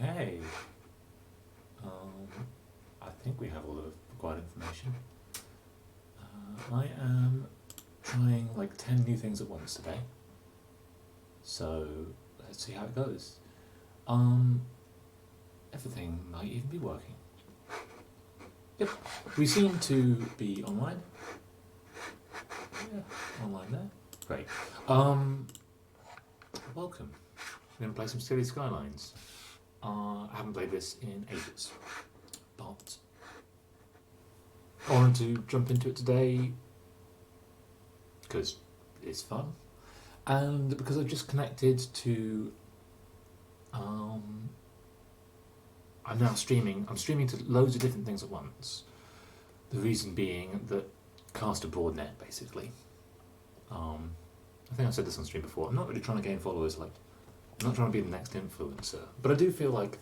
Okay. I think we have all the required information. I am trying like 10 new things at once today. So let's see how it goes. Everything might even be working. Yep, we seem to be online. Yeah, online there. Great. Welcome. We're going to play some Cities Skylines. I haven't played this in ages, but I wanted to jump into it today because it's fun, and because I've just connected to. I'm now streaming. I'm streaming to loads of different things at once. The reason being that cast a broad net, basically. I think I've said this on stream before. I'm not really trying to gain followers. Like, I'm not trying to be the next influencer, but I do feel like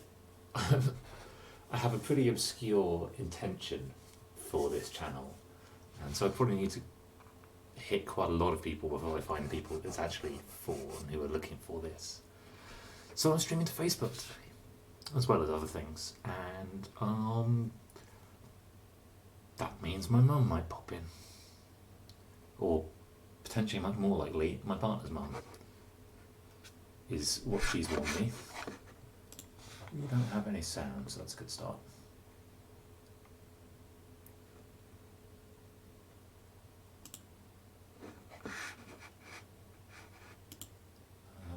I have a pretty obscure intention for this channel, and so I probably need to hit quite a lot of people before I find people it's actually for and who are looking for this. So I'm streaming to Facebook today, as well as other things, and that means my mum might pop in, or potentially much more likely my partner's mum is what she's warned me. We don't have any sound, so that's a good start.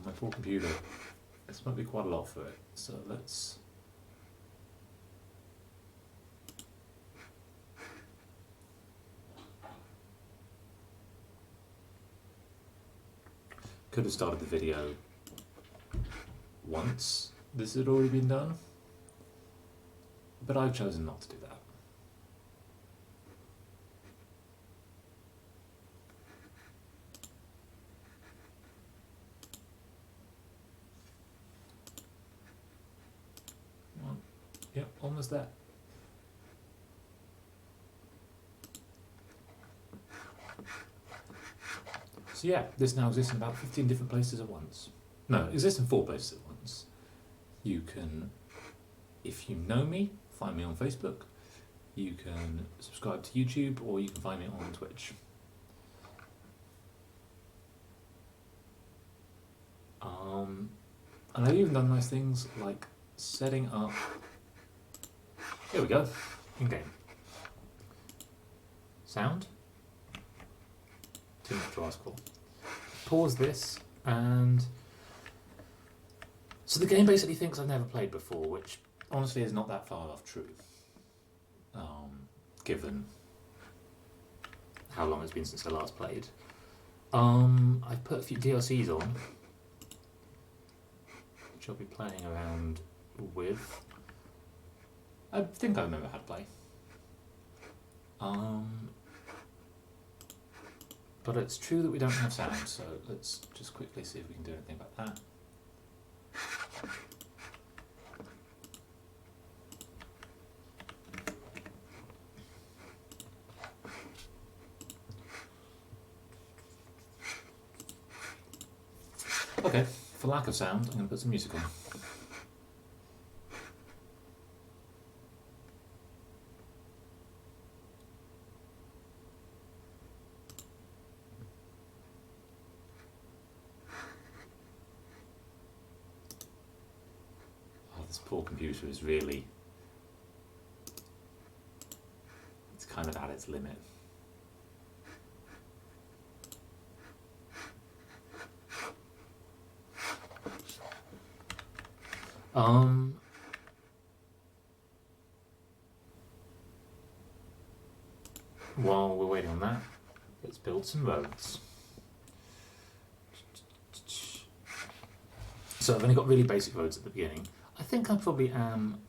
My poor computer, this might be quite a lot for it, so let's... Could have started the video once this had already been done, but I've chosen not to do that. Yep, almost there. So yeah, this now exists in about 15 different places at once. No, it exists in 4 places at once. You can, if you know me, find me on Facebook. You can subscribe to YouTube, or you can find me on Twitch. And I've even done nice things like setting up... Here we go, in-game. Sound? Too much to ask for. Pause this, and... So the game basically thinks I've never played before, which honestly is not that far off true. Given how long it's been since I last played. I've put a few DLCs on, which I'll be playing around with. I think I remember how to play. But it's true that we don't have sound, so let's just quickly see if we can do anything about that. Okay, for lack of sound, I'm going to put some music on. This poor computer is really... It's kind of at its limit. While we're waiting on that, let's build some roads. So I've only got really basic roads at the beginning. I think I probably am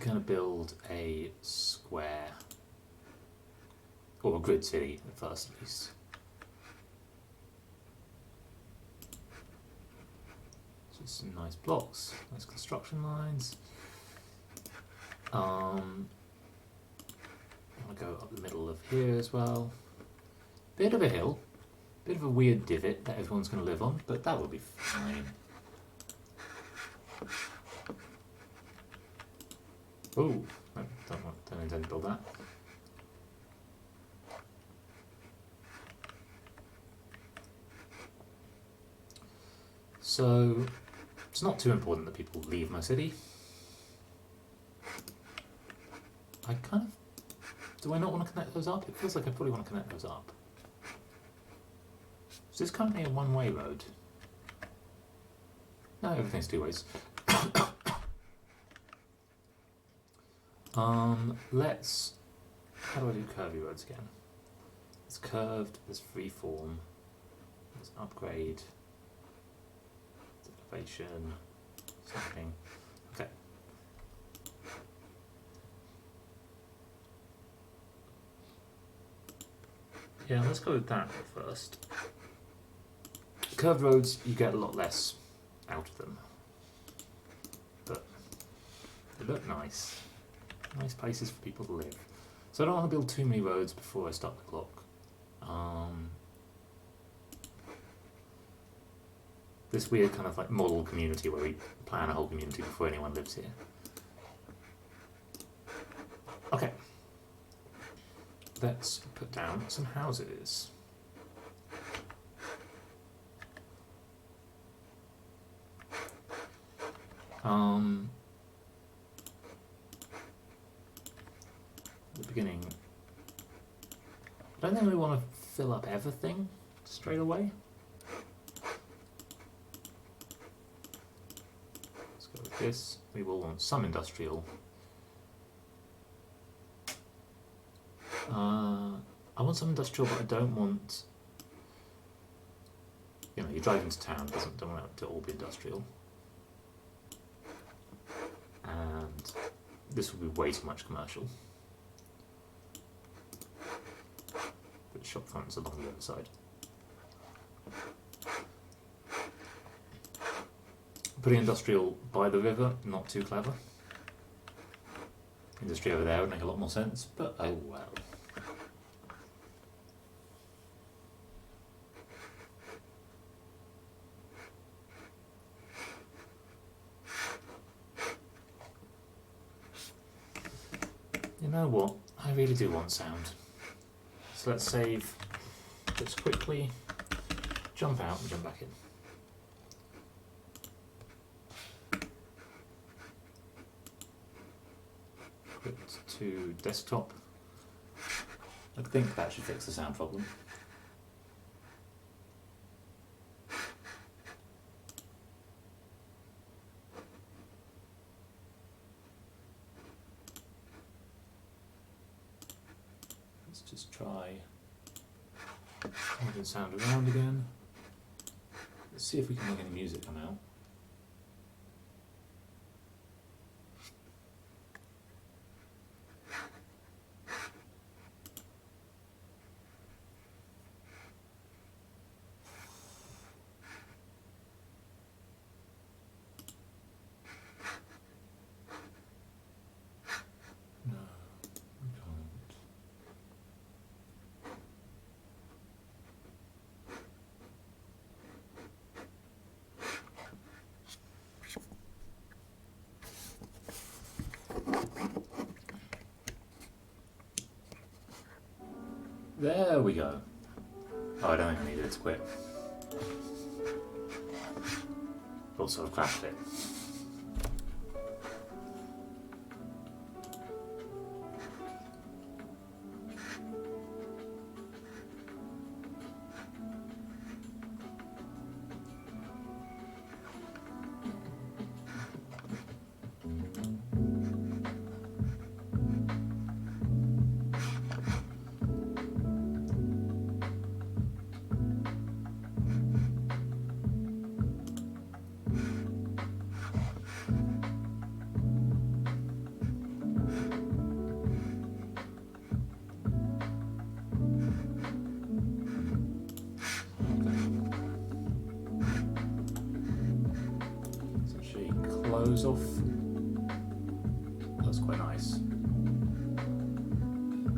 going to build a square, or a grid city at first at least. So some nice blocks, nice construction lines. I want to go up the middle of here as well. Bit of a hill, bit of a weird divot that everyone's going to live on, but that will be fine. Oh, I don't intend to build that. So, it's not too important that people leave my city. I kind of... Do I not want to connect those up? It feels like I probably want to connect those up. Is this currently a one-way road? No, everything's two ways. Let's... How do I do curvy roads again? It's curved, there's freeform, there's upgrade, there's elevation, something. Okay. Yeah, let's go with that first. Curved roads, you get a lot less out of them. But they look nice. Nice places for people to live. So I don't want to build too many roads before I start the clock. This weird kind of like model community where we plan a whole community before anyone lives here. Okay. Let's put down some houses. At the beginning, I don't think we want to fill up everything straight away. Let's go with this. We will want some industrial. I want some industrial, but I don't want... You know, you drive into town, don't want it to all be industrial. And this will be way too much commercial. Put shop fronts along the other side. Putting industrial by the river, not too clever. Industry over there would make a lot more sense, but oh well. You know what? I really do want sound. So let's save this quickly, jump out and jump back in. Quit to desktop. I think that should fix the sound problem. Let's just try moving sound around again. Let's see if we can make any music come out. No, we can't. There we go. Oh, I don't think I needed it to quit. Also, I've crashed it. Close off. That's quite nice.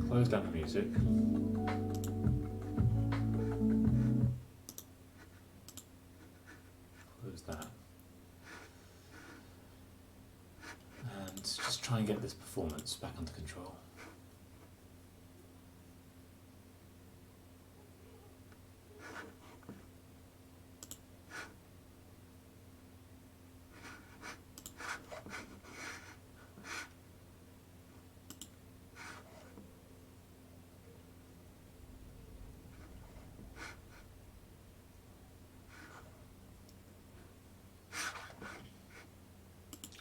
Close down the music. Close that. And Let's just try and get this performance back under control.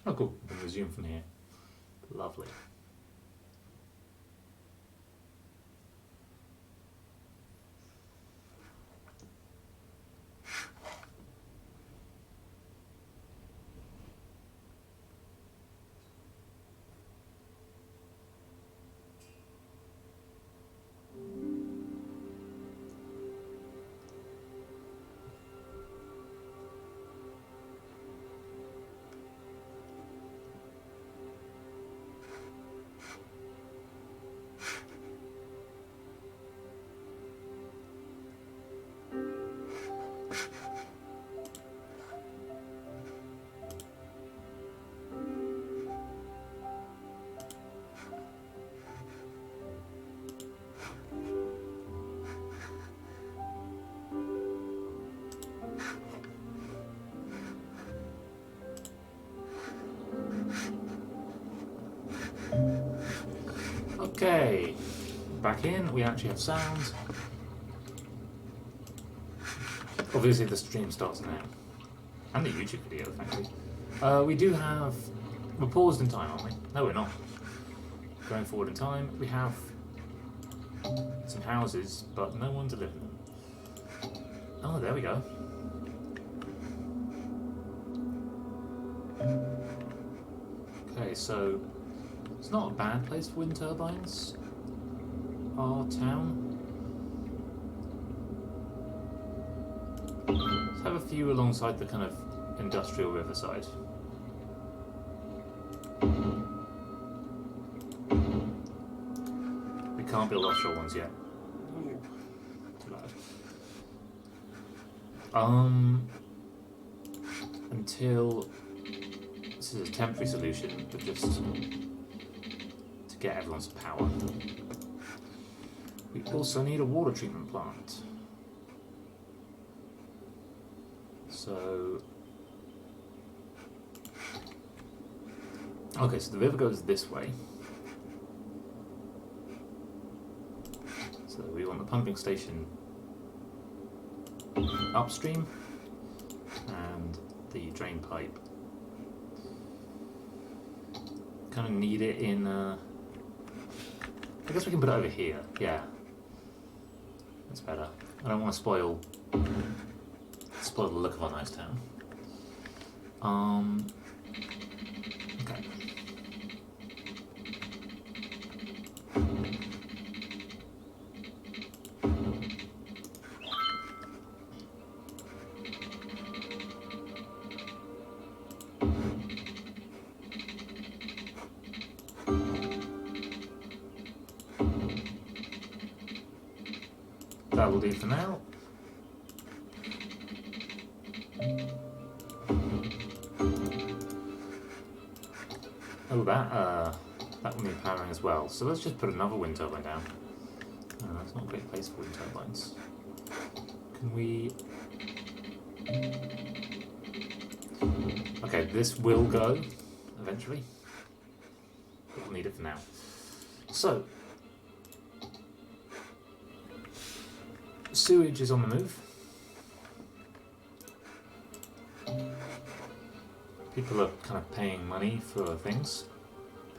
Oh cool, we can resume from here. Lovely. Okay, back in, we actually have sound. Obviously the stream starts now. And the YouTube video, thankfully. We do have... We're paused in time, aren't we? No, we're not. Going forward in time, we have some houses, but no one to live in them. Oh, there we go. Okay, so it's not a bad place for wind turbines. Our town. Let's have a few alongside the kind of industrial riverside. We can't build offshore ones yet. Too loud. Until this is a temporary solution, but just to get everyone's power. We also need a water treatment plant. So, okay, so the river goes this way. So we want the pumping station upstream and the drain pipe. Kind of need it in, I guess we can put it over here, yeah. That's better. I don't want to spoil the look of our nice town. Okay. That will do for now. Oh, that will need powering as well. So let's just put another wind turbine down. Oh, that's not a great place for wind turbines. Can we... Okay, this will go eventually. But we'll need it for now. So, sewage is on the move. People are kind of paying money for things.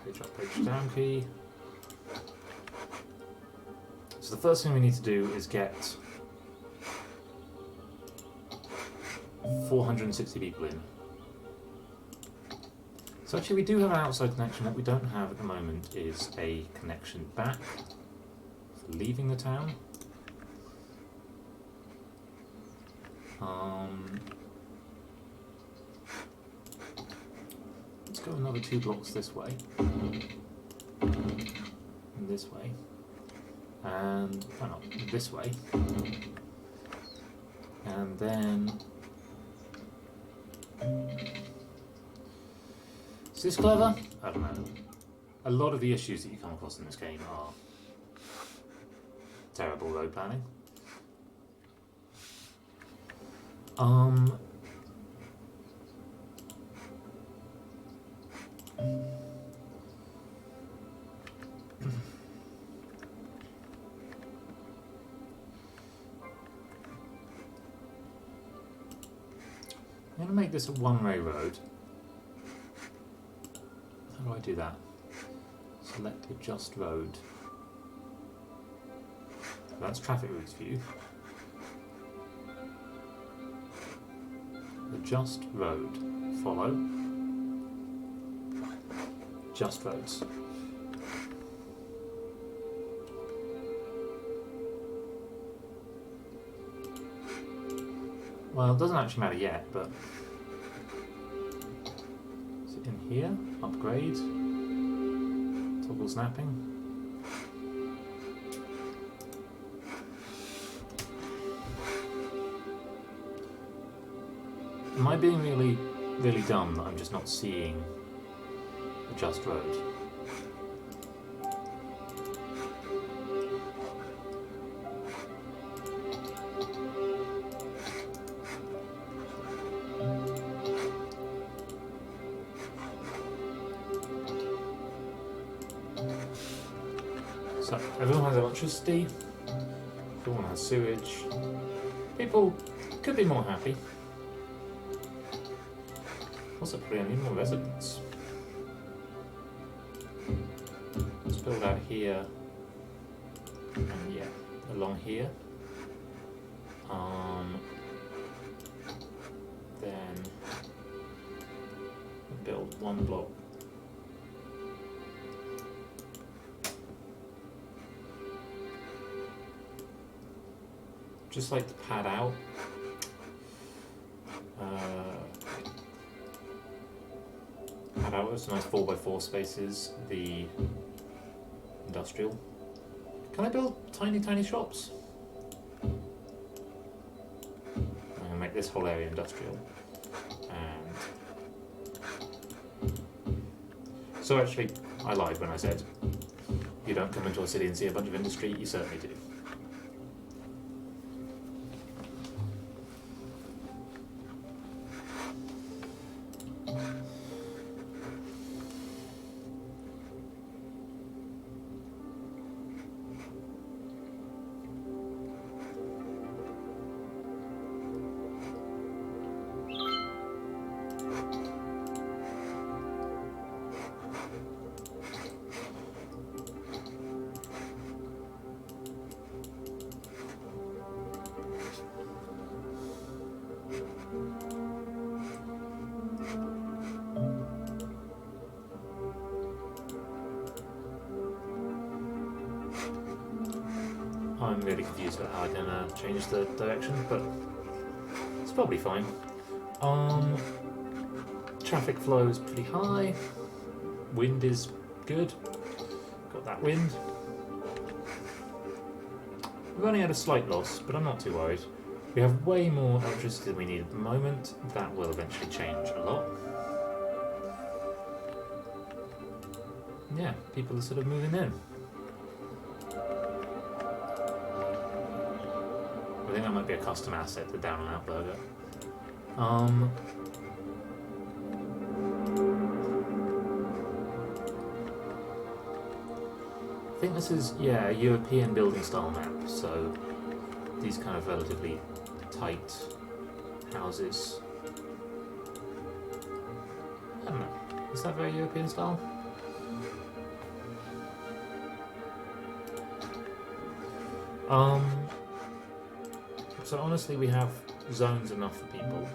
Page up, page down key. So the first thing we need to do is get 460 people in. So actually we do have an outside connection. What we don't have at the moment is a connection back for leaving the town. Let's go another 2 blocks this way, and this way, and why not this way, and then Is this clever? I don't know. A lot of the issues that you come across in this game are terrible road planning. I'm going to make this a one-way road. How do I do that? Select adjust road. That's traffic routes view. Adjust road. Follow. Just roads. Well, it doesn't actually matter yet, but is it in here? Upgrade. Toggle snapping. Am I being really, really dumb that I'm just not seeing adjust road? So everyone has electricity, everyone has sewage. People could be more happy. Also, probably I need more residents. Let's build out here, and yeah, along here. Then build one block. Just like to pad out. Pad out with some nice 4x4 spaces. The industrial. Can I build tiny shops? I'm gonna make this whole area industrial. And so actually, I lied when I said you don't come into a city and see a bunch of industry. You certainly do. I'm really confused about how I'm gonna change the direction, but it's probably fine. Traffic flow is pretty high. Wind is good. Got that wind. We've only had a slight loss, but I'm not too worried. We have way more electricity than we need at the moment. That will eventually change a lot. Yeah, people are sort of moving in. I think that might be a custom asset, the Down and Out burger. I think this is, yeah, a European building style map, so these kind of relatively tight houses. I don't know, is that very European style? So honestly, we have zones enough for people.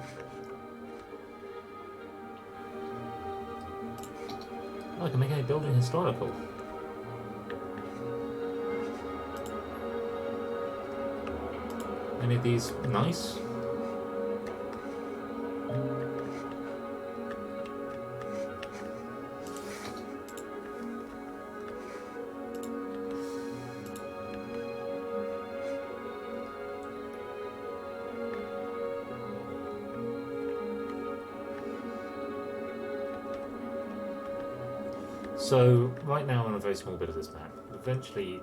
Oh, I can make any building historical. Any of these nice? So right now I'm on a very small bit of this map. Eventually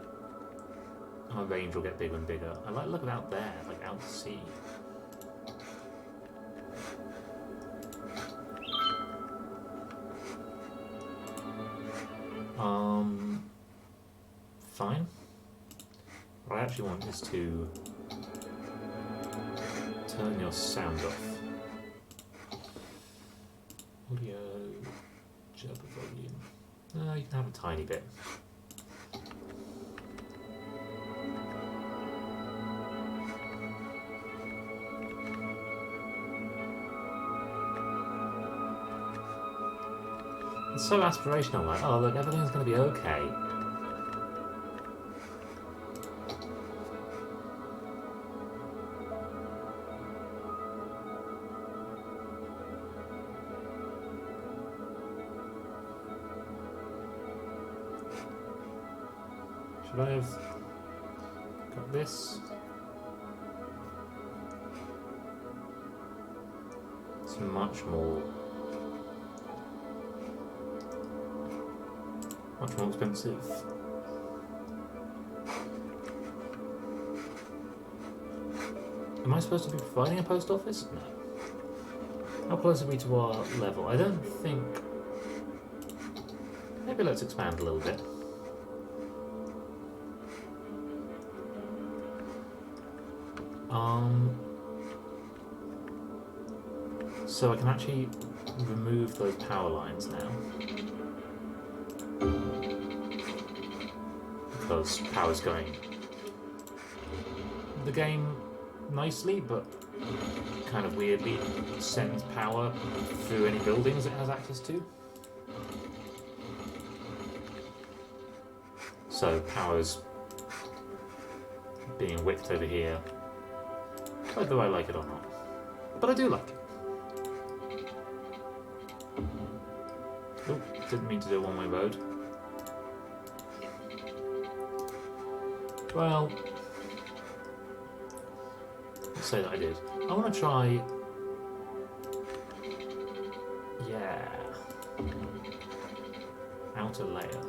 my range will get bigger and bigger. I like looking out there, like out to sea. Fine. What I actually want is to turn your sound off. Audio, jump volume. No, you can have a tiny bit. It's so aspirational, like, oh look, everything's going to be okay. Should I have got this? It's much more expensive. Am I supposed to be providing a post office? No. How close are we to our level? I don't think... Maybe let's expand a little bit. So I can actually remove those power lines now. Because power's going the game nicely, but kind of weirdly sends power through any buildings it has access to. So power's being whipped over here, whether I like it or not. But I do like it. Oh, didn't mean to do a one-way road. Well, let's say that I did. I want to try... Yeah. Outer layer.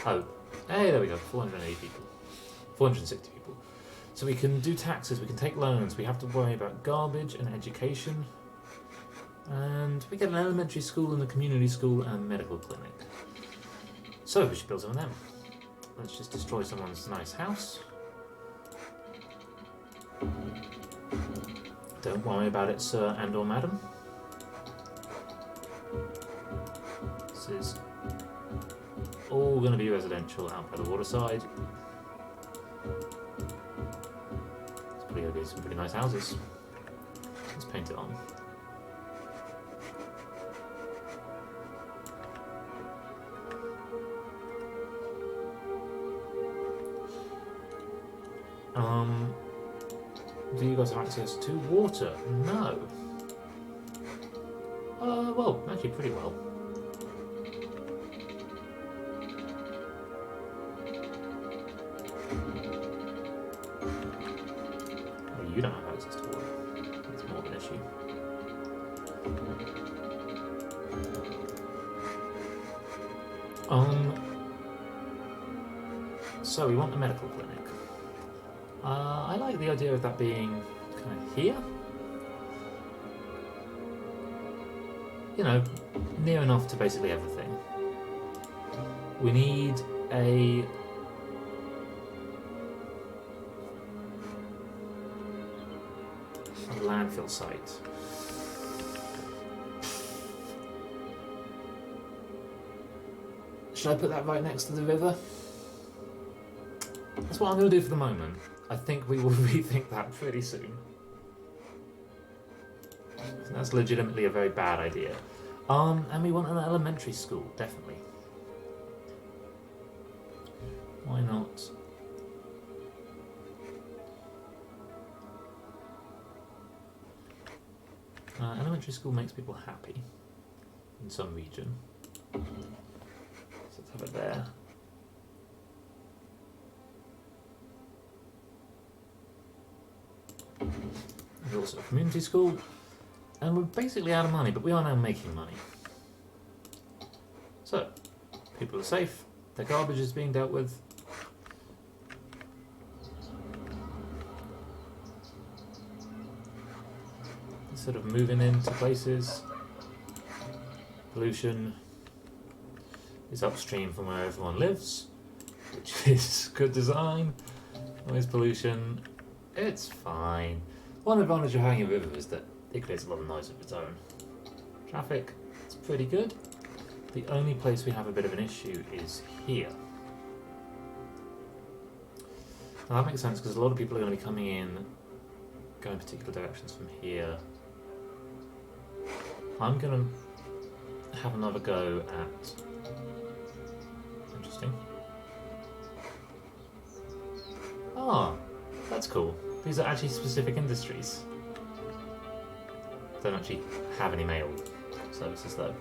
Oh. Hey, there we go. 480 people. 460 people. So we can do taxes, we can take loans, we have to worry about garbage and education. And we get an elementary school and a community school and a medical clinic. So we should build some of them. Let's just destroy someone's nice house. Don't worry about it, sir and or madam. This is all going to be residential out by the waterside. It's probably going to be some pretty nice houses. Let's paint it on. Do you guys have access to water? No. Well, actually pretty well. Well, you don't have access to water. That's more of an issue. So we want a medical clinic. I like the idea of that being kind of here. You know, near enough to basically everything. We need a landfill site. Should I put that right next to the river? That's what I'm going to do for the moment. I think we will rethink that pretty soon. That's legitimately a very bad idea. And we want an elementary school, definitely. Why not? Elementary school makes people happy in some region. So let's have it there. There's also a community school. And we're basically out of money, but we are now making money. So, people are safe, their garbage is being dealt with. Sort of moving into places. Pollution is upstream from where everyone lives, which is good design. Noise pollution, it's fine. One advantage of having a river is that it creates a lot of noise of its own. Traffic, it's pretty good. The only place we have a bit of an issue is here. Now that makes sense because a lot of people are going to be coming in, going particular directions from here. I'm going to have another go at... Interesting. Ah, that's cool. These are actually specific industries. Don't actually have any mail services though.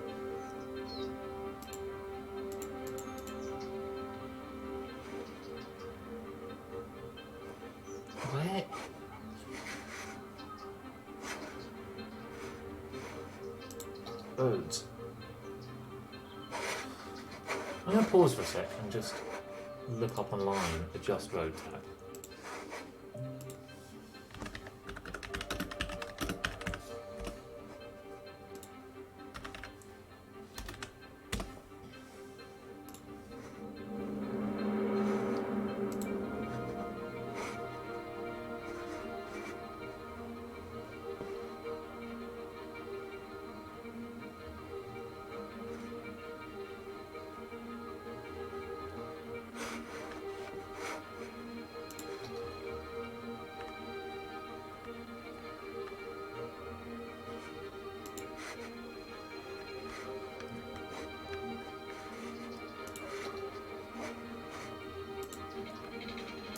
Where? Roads. I'm going to pause for a sec and just look up online, adjust road tab.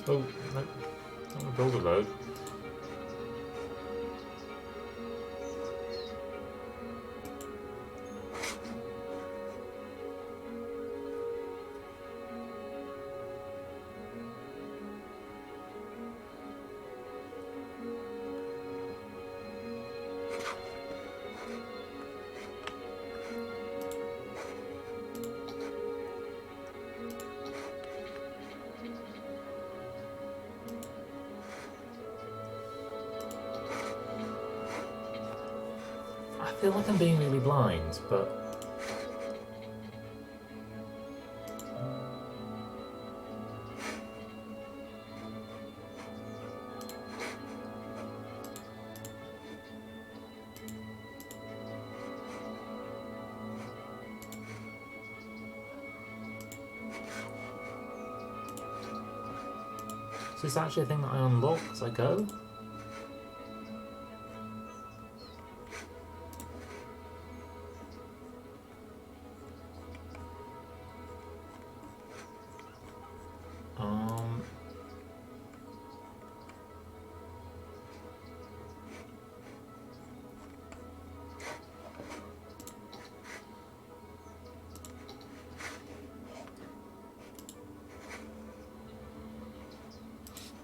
Oh, no, I want to build a road. I feel like I'm being really blind, but... Is this actually a thing that I unlock as I go?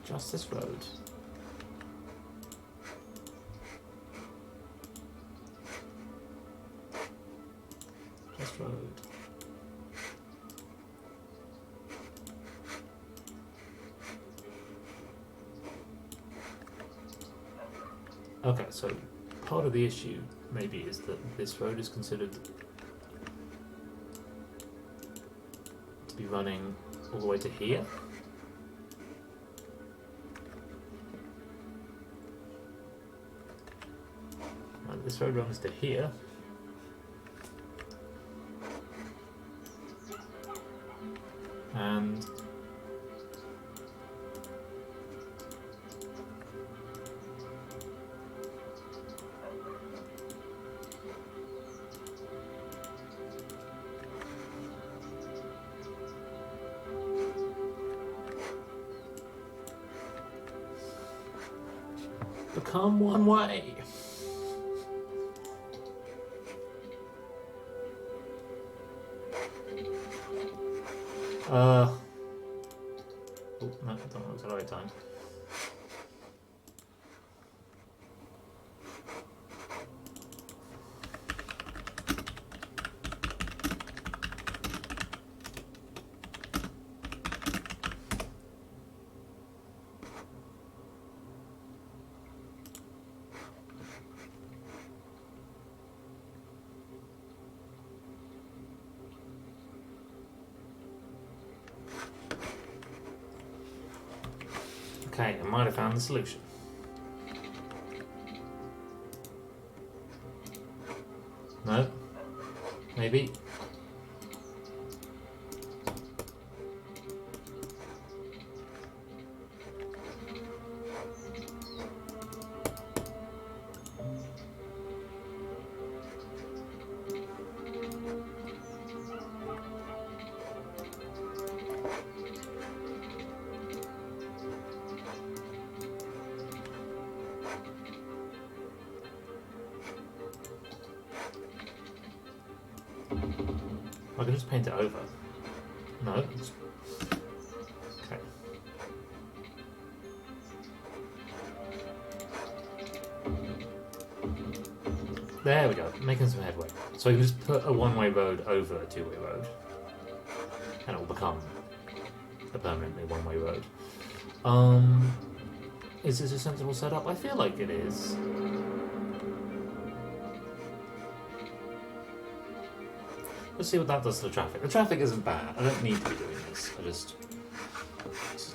Just this road. Just road. Okay, so part of the issue maybe is that this road is considered to be running all the way to here. This road runs to here. And become one way. Oh, no, I don't know, it's the right time. Okay, I might have found the solution. No? Maybe? I can just paint it over. No. Okay. There we go, making some headway. So I can just put a one-way road over a two-way road, and it will become a permanently one-way road. Is this a sensible setup? I feel like it is. Let's see what that does to the traffic. The traffic isn't bad. I don't need to be doing this. I just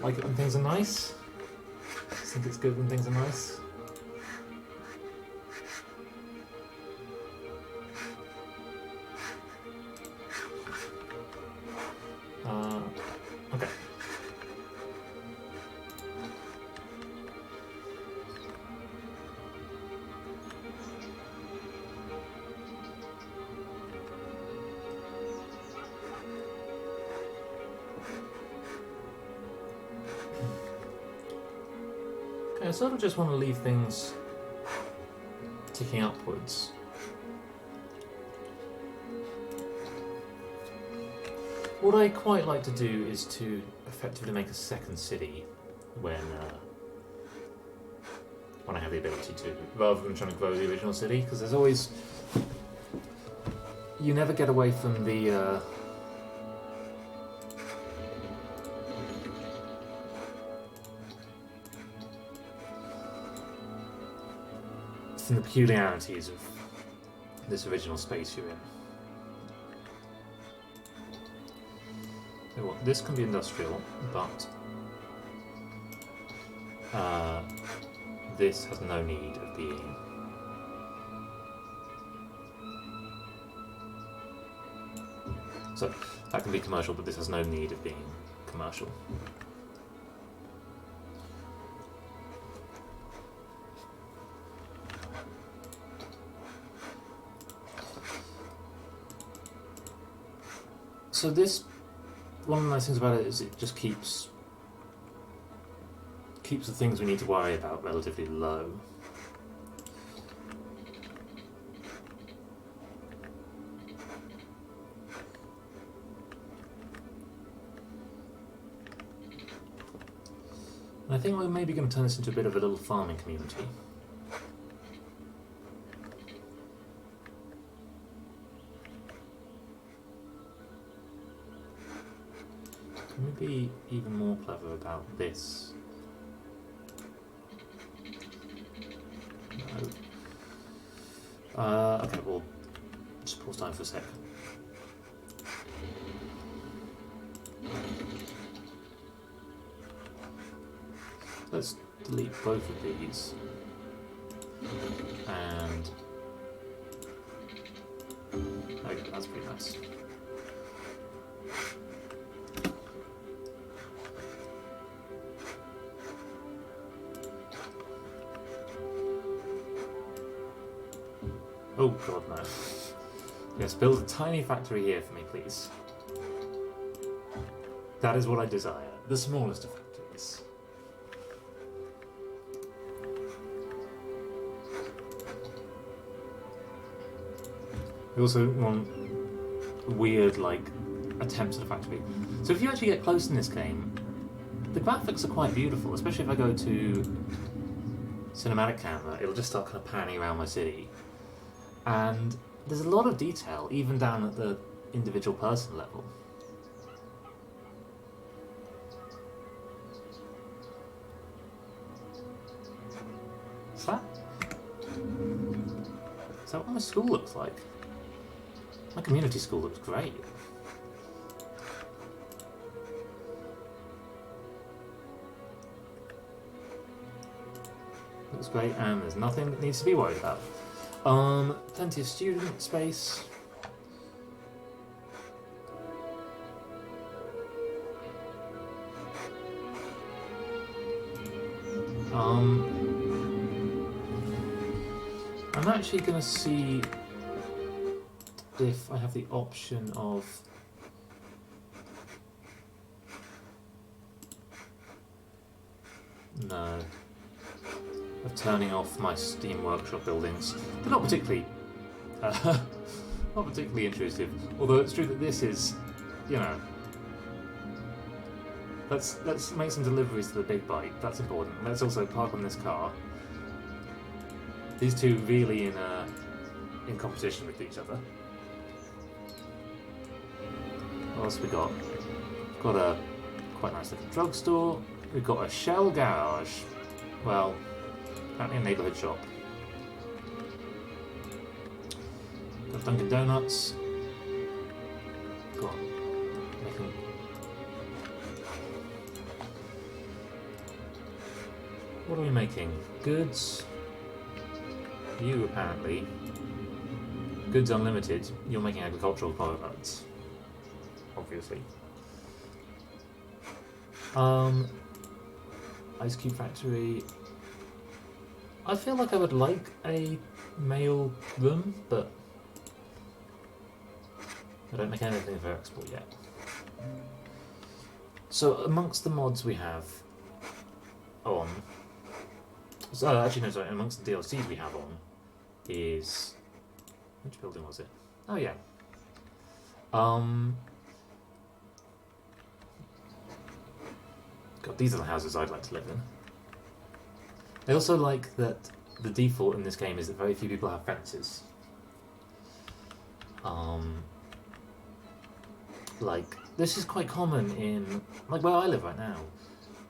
like it when things are nice. I just think it's good when things are nice. Okay. I sort of just want to leave things ticking upwards. What I quite like to do is to effectively make a second city when I have the ability to, rather than trying to grow the original city, because there's always... You never get away from the peculiarities of this original space you're in. So what, this can be industrial, but this has no need of being. So that can be commercial, but this has no need of being commercial. So this, one of the nice things about it is it just keeps the things we need to worry about relatively low. And I think we're maybe going to turn this into a bit of a little farming community. Can we be even more clever about this? No. Okay, well, just pause time for a sec. Let's delete both of these. And okay, that's pretty nice. Oh god, no. Yes, build a tiny factory here for me, please. That is what I desire. The smallest of factories. We also want weird, like, attempts at a factory. So if you actually get close in this game, the graphics are quite beautiful, especially if I go to cinematic camera, it'll just start kind of panning around my city. And there's a lot of detail, even down at the individual person level. Is that what my school looks like? My community school looks great. Looks great, and there's nothing that needs to be worried about. Plenty of student space. I'm actually going to see if I have the option of of turning off my Steam Workshop buildings. They're not particularly not particularly intrusive, although it's true that this is, you know, let's make some deliveries to the big bite. That's important. Let's also park on this car. These two really in competition with each other. What else we got? Got a quite nice little drugstore. We've got a Shell garage. Well, apparently a neighbourhood shop. Got Dunkin' Donuts. Got making. What are we making? Goods. You apparently. Goods Unlimited. You're making agricultural products. Obviously. Ice Cube Factory. I feel like I would like a mail room, but I don't make anything for export yet. So amongst the mods we have on, so actually no, sorry, amongst the DLCs we have on is, which building was it? Oh yeah. God, these are the houses I'd like to live in. I also like that the default in this game is that very few people have fences. Like, this is quite common in, like, where I live right now,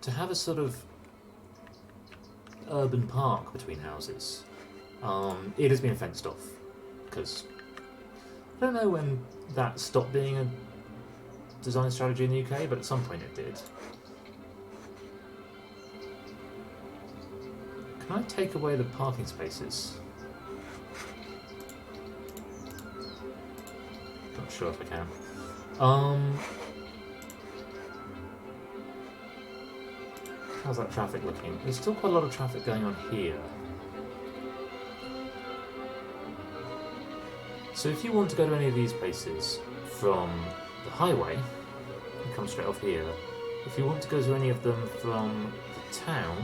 to have a sort of urban park between houses. It has been fenced off, because I don't know when that stopped being a design strategy in the UK, but at some point it did. Can I take away the parking spaces? Not sure if I can. How's that traffic looking? There's still quite a lot of traffic going on here. So if you want to go to any of these places from the highway, you come straight off here. If you want to go to any of them from the town,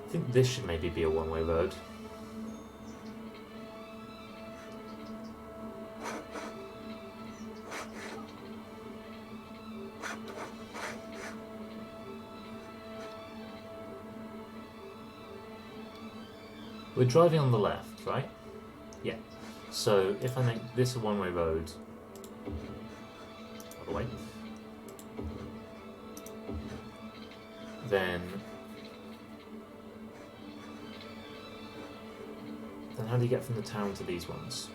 I think this should maybe be a one-way road. We're driving on the left, right? Yeah. So if I make this a one-way road, all the way, then how do you get from the town to these ones?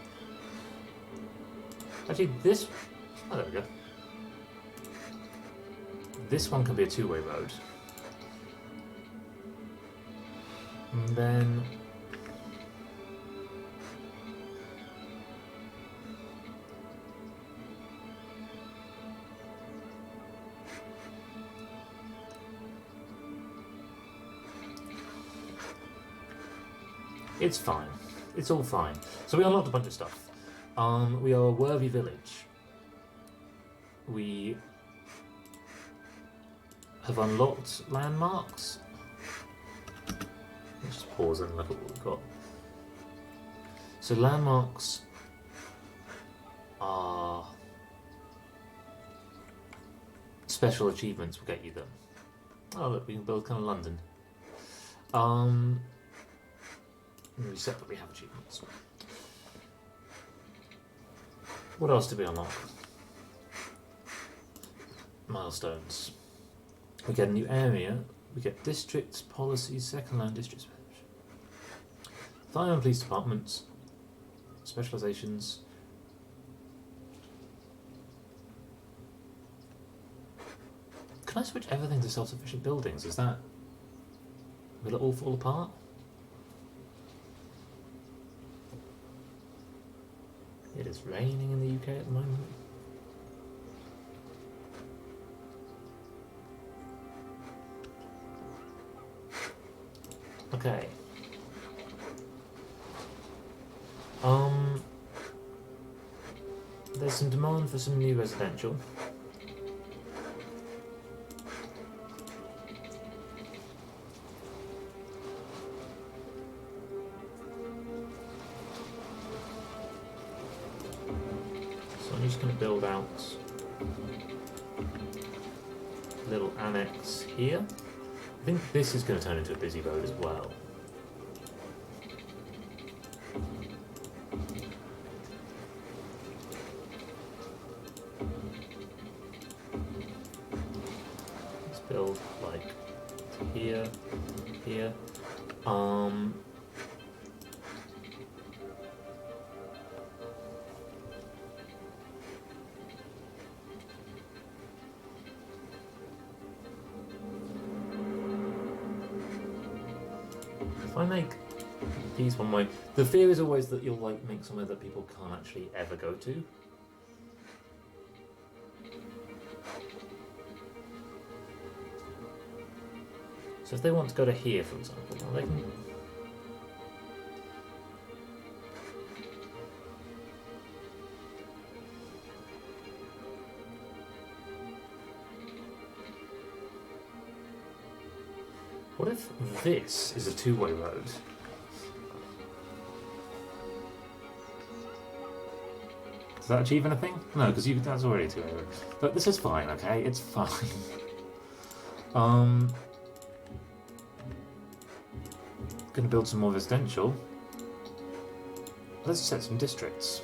Actually, this... Oh, there we go. This one can be a two-way road. And then... It's fine. It's all fine. So we unlocked a bunch of stuff. We are a Worthy Village. We have unlocked landmarks. Let's just pause and look at what we've got. So landmarks are special achievements will get you them. Oh look, we can build kind of London. We separately have achievements. What else did we unlock? Milestones. We get a new area. We get districts, policies, second line districts. Fireman police departments, specializations. Can I switch everything to self-sufficient buildings? Is that... will it all fall apart? It is raining in the UK at the moment. Okay. There's some demand for some new residential. So I'm just going to build out a little annex here. I think this is going to turn into a busy road as well. Let's build like here, here. If I make these one way, the fear is always that you'll like make somewhere that people can't actually ever go to. So if they want to go to here, for example, well, they can. What if this is a two-way road? Does that achieve anything? No, because that's already a two-way road. But this is fine, okay? It's fine. Gonna build some more residential. Let's set some districts.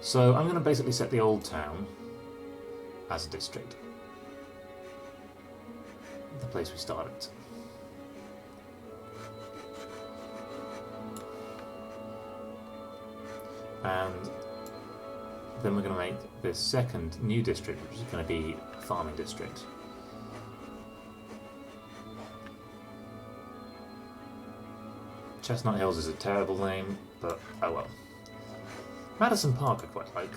So I'm gonna basically set the old town as a district. The place we started. And then we're going to make this second new district, which is going to be a farming district. Chestnut Hills is a terrible name, but oh well. Madison Park I quite like.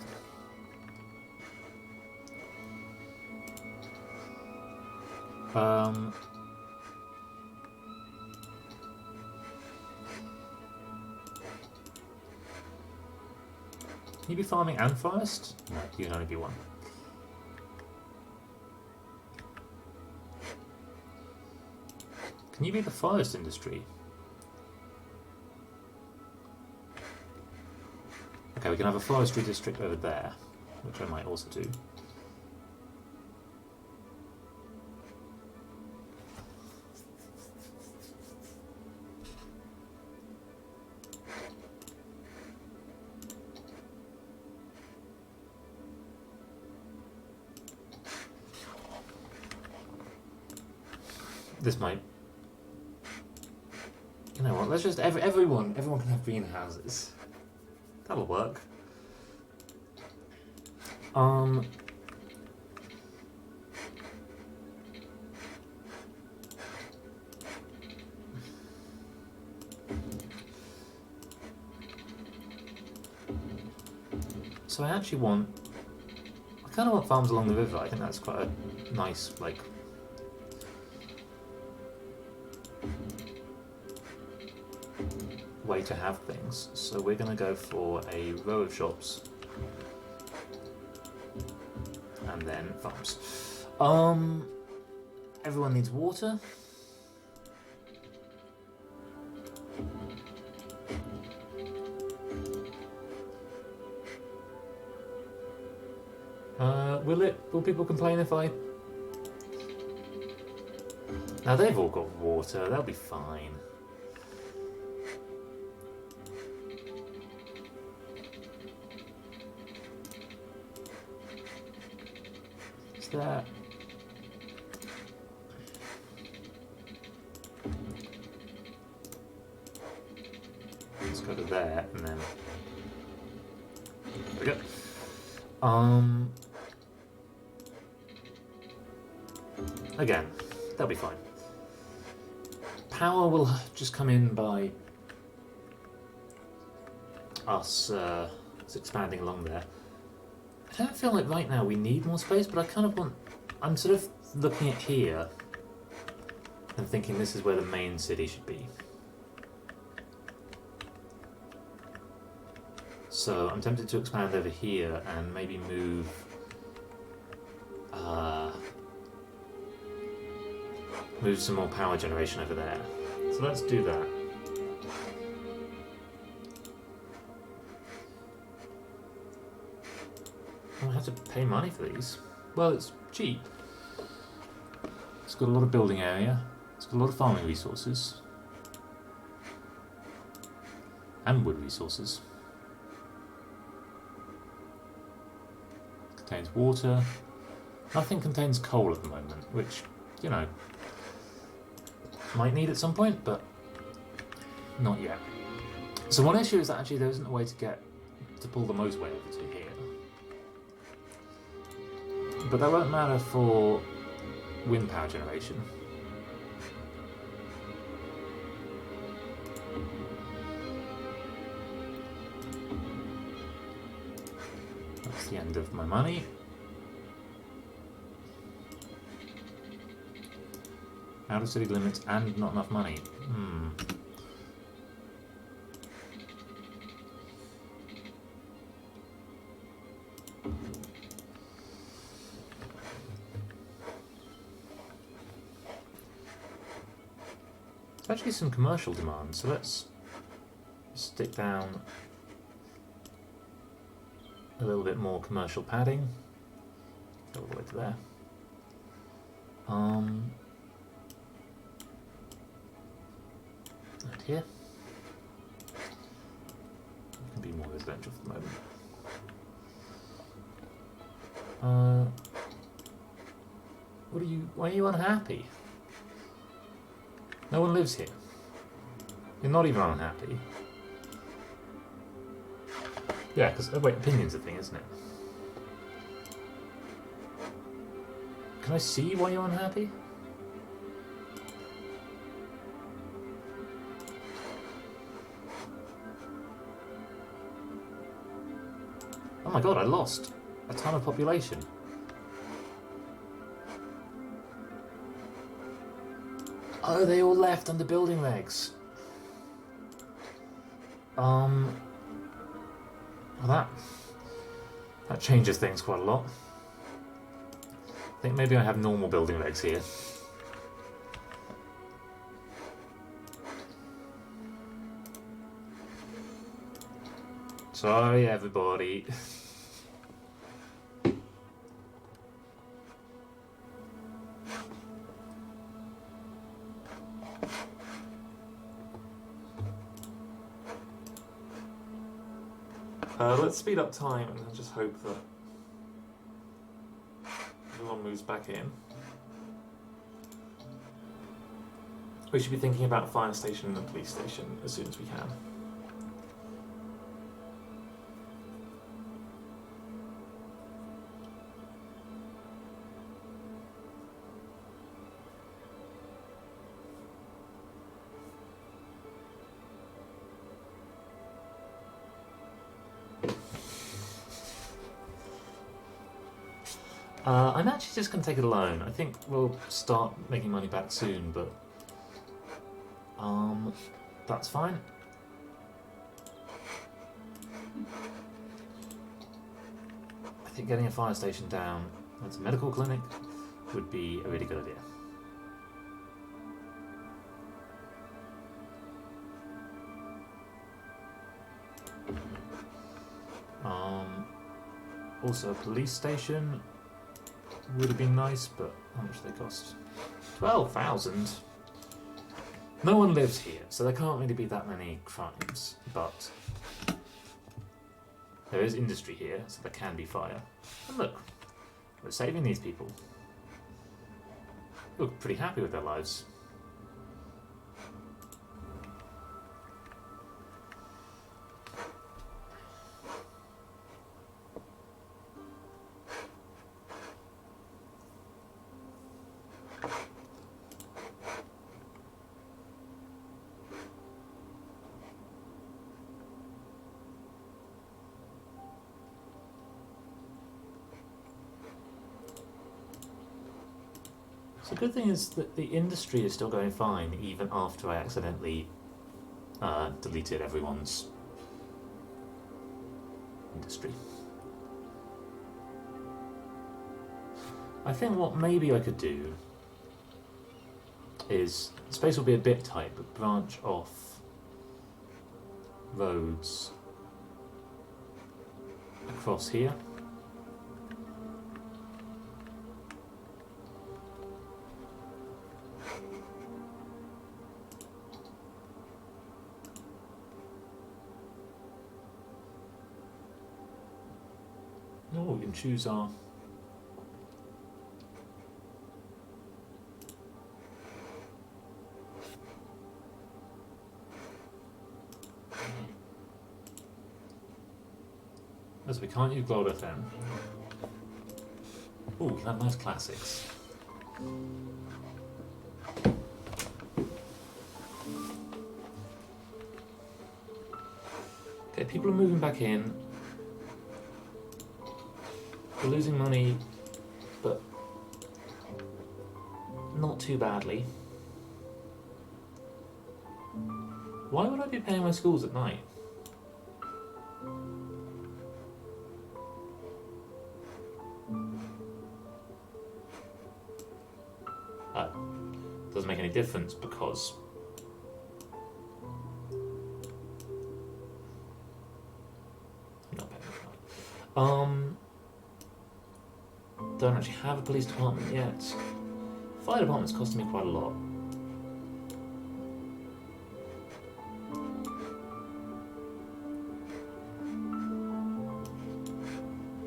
Can you be farming and forest? No, you can only be one. Can you be the forest industry? Okay, we can have a forestry district over there, which I might also do. This might... You know what, let's just... Everyone can have greenhouses. That'll work. So I actually want... I kind of want farms along the river. I think that's quite a nice, like... way to have things. So we're going to go for a row of shops and then farms. Everyone needs water. Will people complain if I... Now they've all got water, they'll be fine. That let's go to there, and then... There we go. Again, they'll be fine. Power will just come in by us expanding along there. I don't feel like right now we need more space, but I kind of want... I'm sort of looking at here and thinking this is where the main city should be. So I'm tempted to expand over here and maybe move some more power generation over there. So let's do that. I have to pay money for these. Well, it's cheap. It's got a lot of building area. It's got a lot of farming resources. And wood resources. Contains water. Nothing contains coal at the moment, which, you know, might need at some point, but not yet. So one issue is that actually there isn't a way to pull the motorway over to here. But that won't matter for wind power generation. That's the end of my money. Out of city limits and not enough money. There's actually some commercial demand, so let's stick down a little bit more commercial padding. Go all the way to there. And here. It can be more residential for the moment. Why are you unhappy? No one lives here. You're not even unhappy. Yeah, because, wait, opinion's a thing, isn't it? Can I see why you're unhappy? Oh my god, I lost a ton of population. Oh, they all left under building regs. Well, that changes things quite a lot. I think maybe I have normal building regs here. Sorry, everybody. Let's speed up time and then just hope that everyone moves back in. We should be thinking about a fire station and a police station as soon as we can. I'm actually just going to take it alone. I think we'll start making money back soon, but that's fine. I think getting a fire station down and a medical clinic would be a really good idea. Also a police station would have been nice, but how much do they cost? 12,000. No one lives here, so there can't really be that many crimes, but there is industry here, so there can be fire. And look, we're saving these people. They look pretty happy with their lives. The good thing is that the industry is still going fine, even after I accidentally deleted everyone's industry. I think what maybe I could do is, space will be a bit tight, but branch off roads across here. Oh, we can choose our as we can't use Gold FM. Oh, we can have nice classics. Okay, people are moving back in. We're losing money, but not too badly. Why would I be paying my schools at night? Doesn't make any difference because I'm not paying for that. Don't actually have a police department yet. Fire department's costing me quite a lot.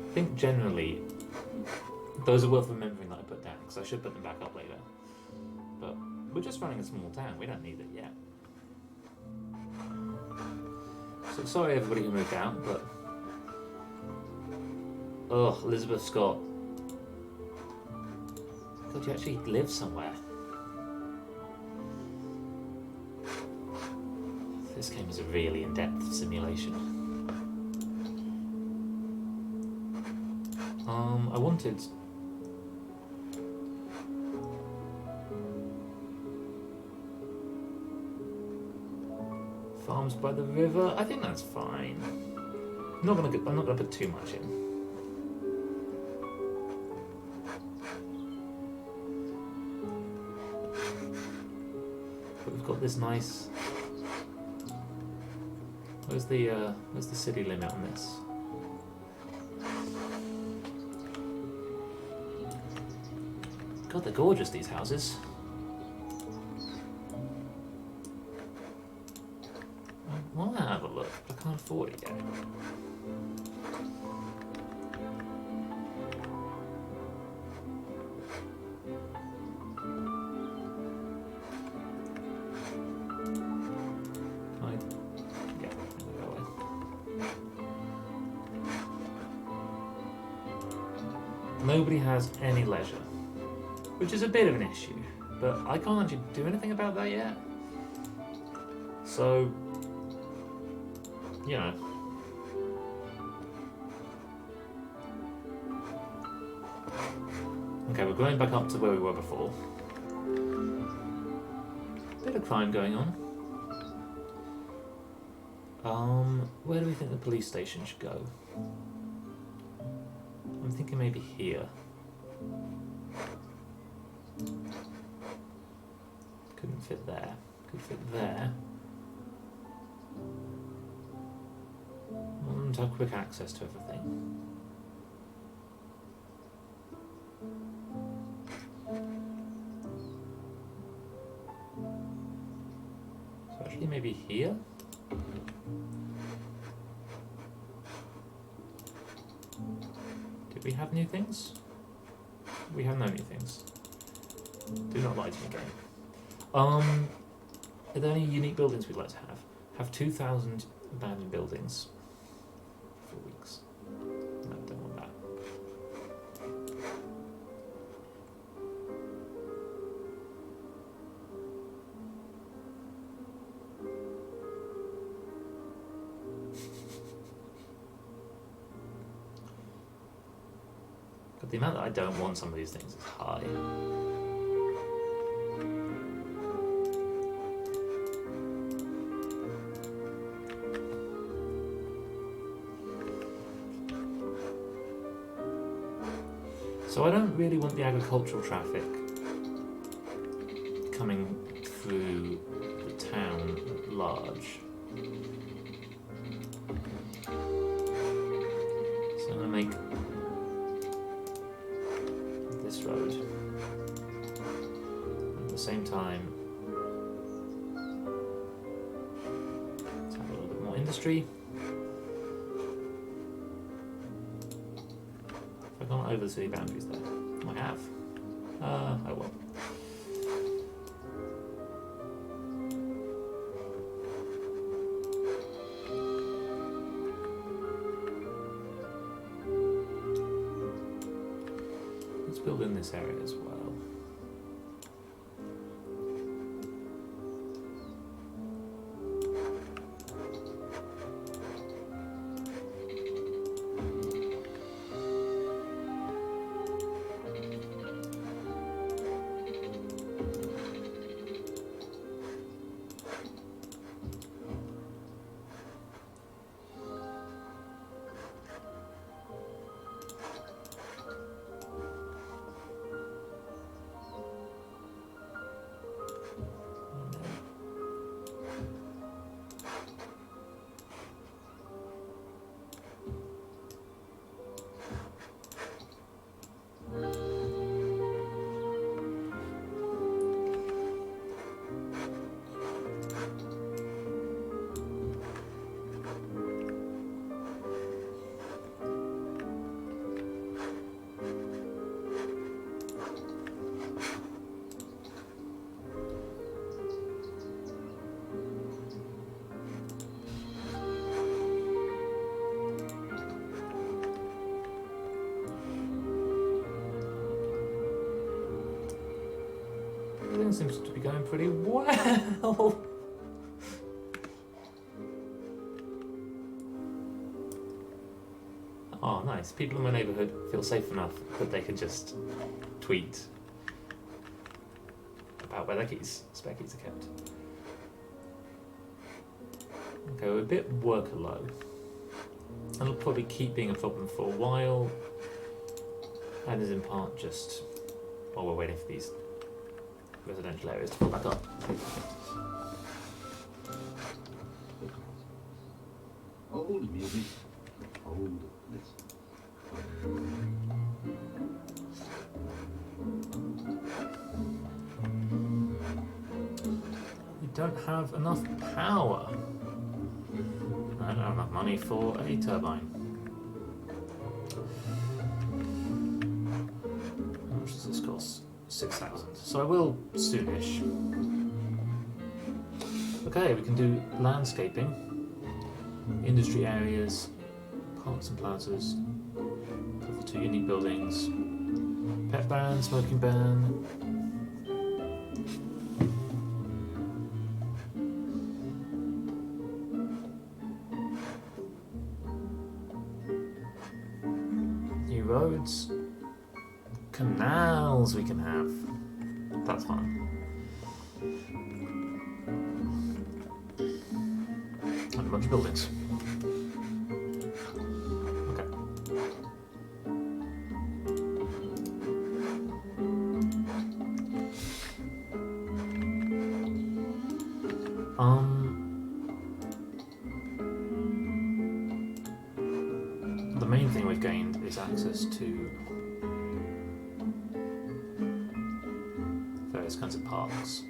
I think generally those are worth remembering that I put down, because I should put them back up later. But we're just running a small town, we don't need it yet. So sorry everybody who moved out, but oh, Elizabeth Scott. God, you actually live somewhere. This game is a really in-depth simulation. I wanted farms by the river. I think that's fine. I'm not gonna put too much in. But we've got this nice. Where's the city limit on this? God, they're gorgeous, these houses. I want to have a look, but I can't afford it yet. Nobody has any leisure, which is a bit of an issue, but I can't actually do anything about that yet. So, you know. Okay, we're going back up to where we were before. Bit of crime going on. Where do we think the police station should go? I'm thinking maybe here. Couldn't fit there. Could fit there. To have quick access to everything. So actually maybe here? Did we have new things? We have no new things. Do not lie to me, game. Are there any unique buildings we'd like to have? Have 2,000 abandoned buildings. 4 weeks. No, don't want that. But the amount that I don't want some of these things is high. So I don't really want the agricultural traffic coming through the town at large. So I'm going to make this road at the same time to have a little bit more industry. Have I gone over the city boundaries there? I have. Oh well. Let's build in this area as well. Everything seems to be going pretty well. Oh, nice. People in my neighbourhood feel safe enough that they can just tweet about where their spare keys are kept. Okay, we're a bit worker low. And it'll probably keep being a problem for a while. And is in part just while we're waiting for these residential areas to fill back up. Old music, old listen. We don't have enough power. I don't have enough money for a turbine. How much does this cost? 6,000. So I will soonish. Okay, we can do landscaping, industry areas, parks and plazas, for the 2 unique buildings, pet ban, smoking ban. New roads. Canals we can have. That's fun. And a bunch of buildings. Okay. The main thing we've gained is access to various kinds of parks.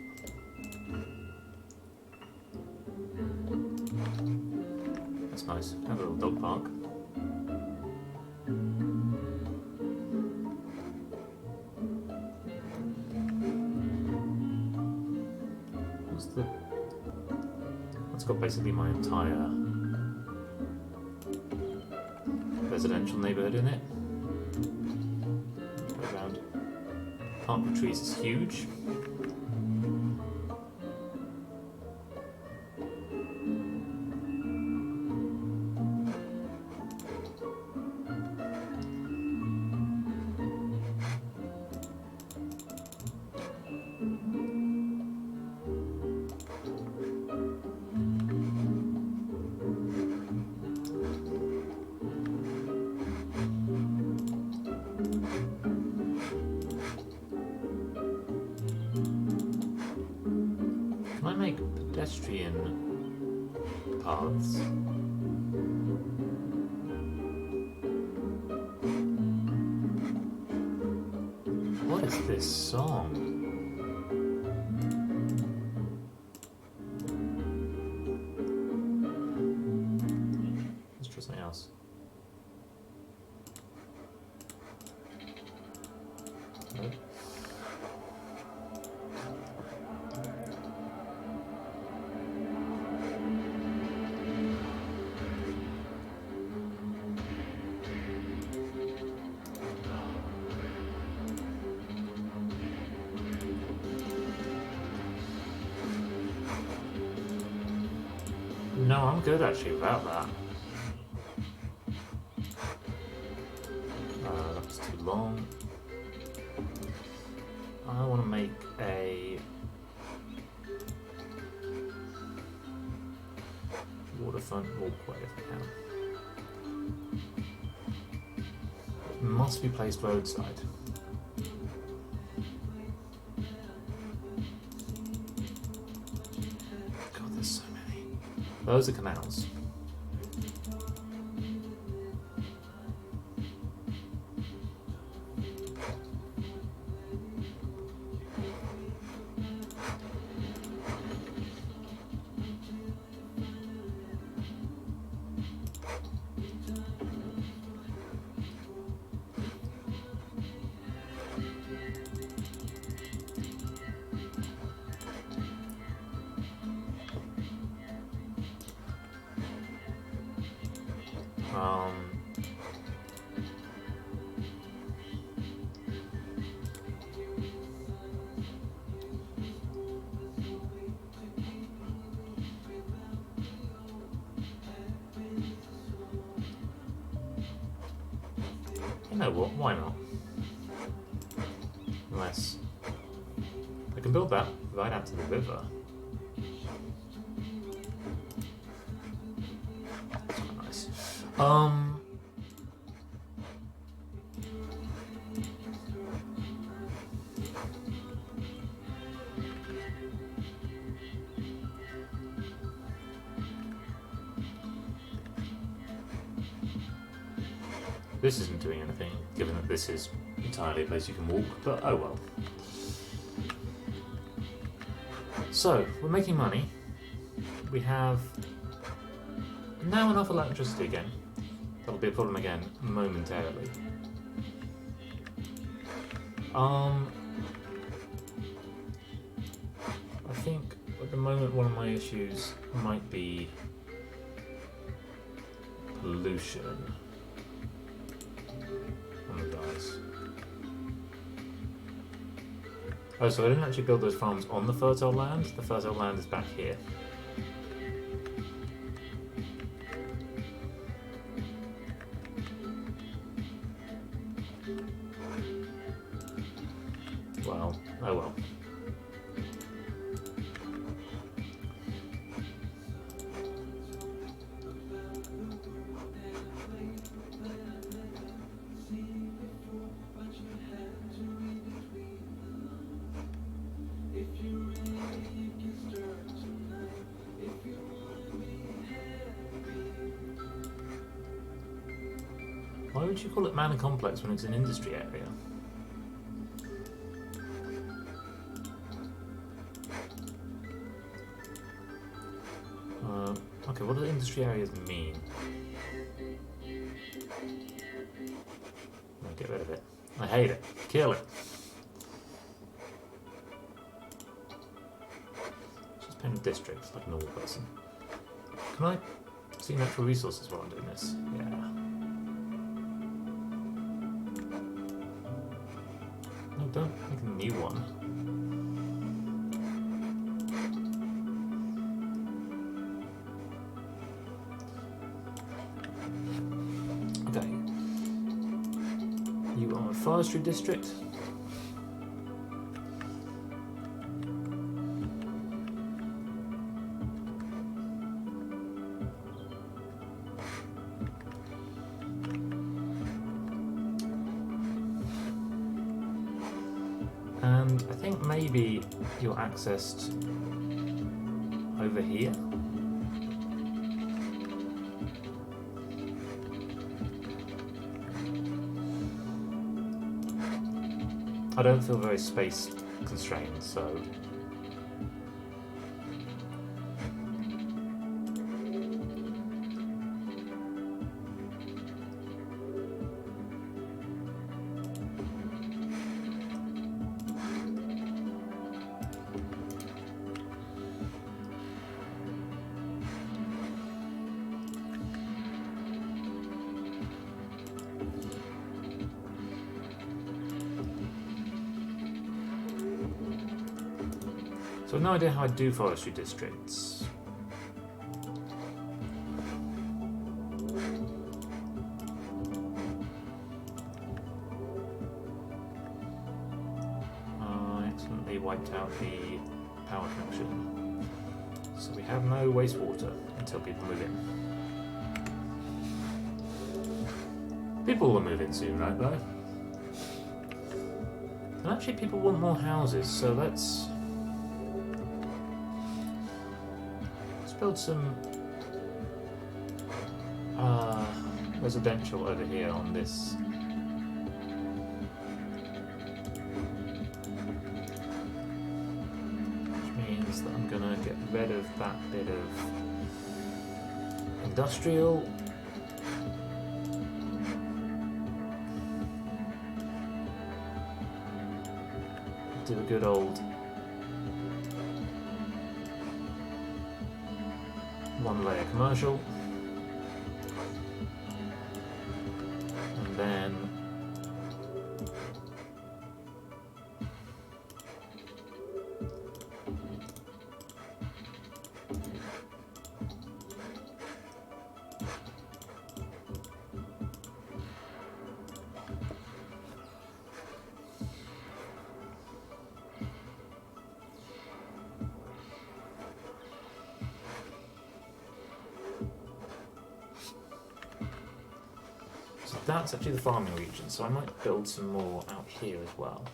That's nice. Have a little dog park. That's got basically my entire residential neighbourhood in it. Go around. Park with trees is huge. pedestrian paths. What is this song? Let's try something else. No. No, I'm good actually without that. That's too long. I want to make a waterfront walkway if I can. It must be placed roadside. God, there's so many. Those are canals. You know what? Why not? Unless I can build that right out to the river. That's quite nice. This isn't doing anything, given that this is entirely a place you can walk, but oh well. So, we're making money. We have now enough electricity again. That'll be a problem again momentarily. I think at the moment one of my issues might be pollution. Guys. Oh, so I didn't actually build those farms on the fertile land. The fertile land is back here. Well, oh well. Why would you call it Manor Complex when it's an industry area? Okay, what do the industry areas mean? I'll get rid of it. I hate it. Kill it. Just pen districts like a normal person. Can I see natural resources while I'm doing this? Yeah. No, don't make a new one. Okay. You are a forestry district. And I think maybe you're accessed over here. I don't feel very space constrained, so I've no idea how I do forestry districts. I accidentally wiped out the power connection. So we have no wastewater until people move in. People will move in soon, right though? And actually people want more houses, so let's build some residential over here on this. Which means that I'm gonna get rid of that bit of industrial. Do a good old one layer commercial, and then that's actually the farming region, so I might build some more out here as well.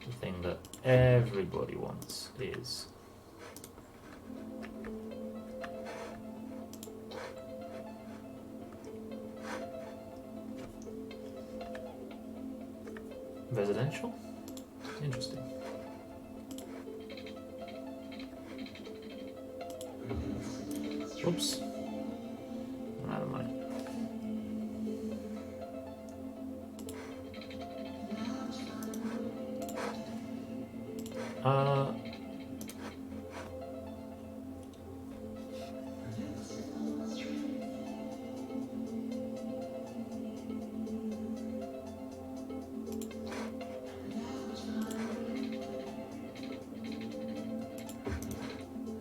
The thing that everybody wants is residential? Interesting. Oops. I'm out of money.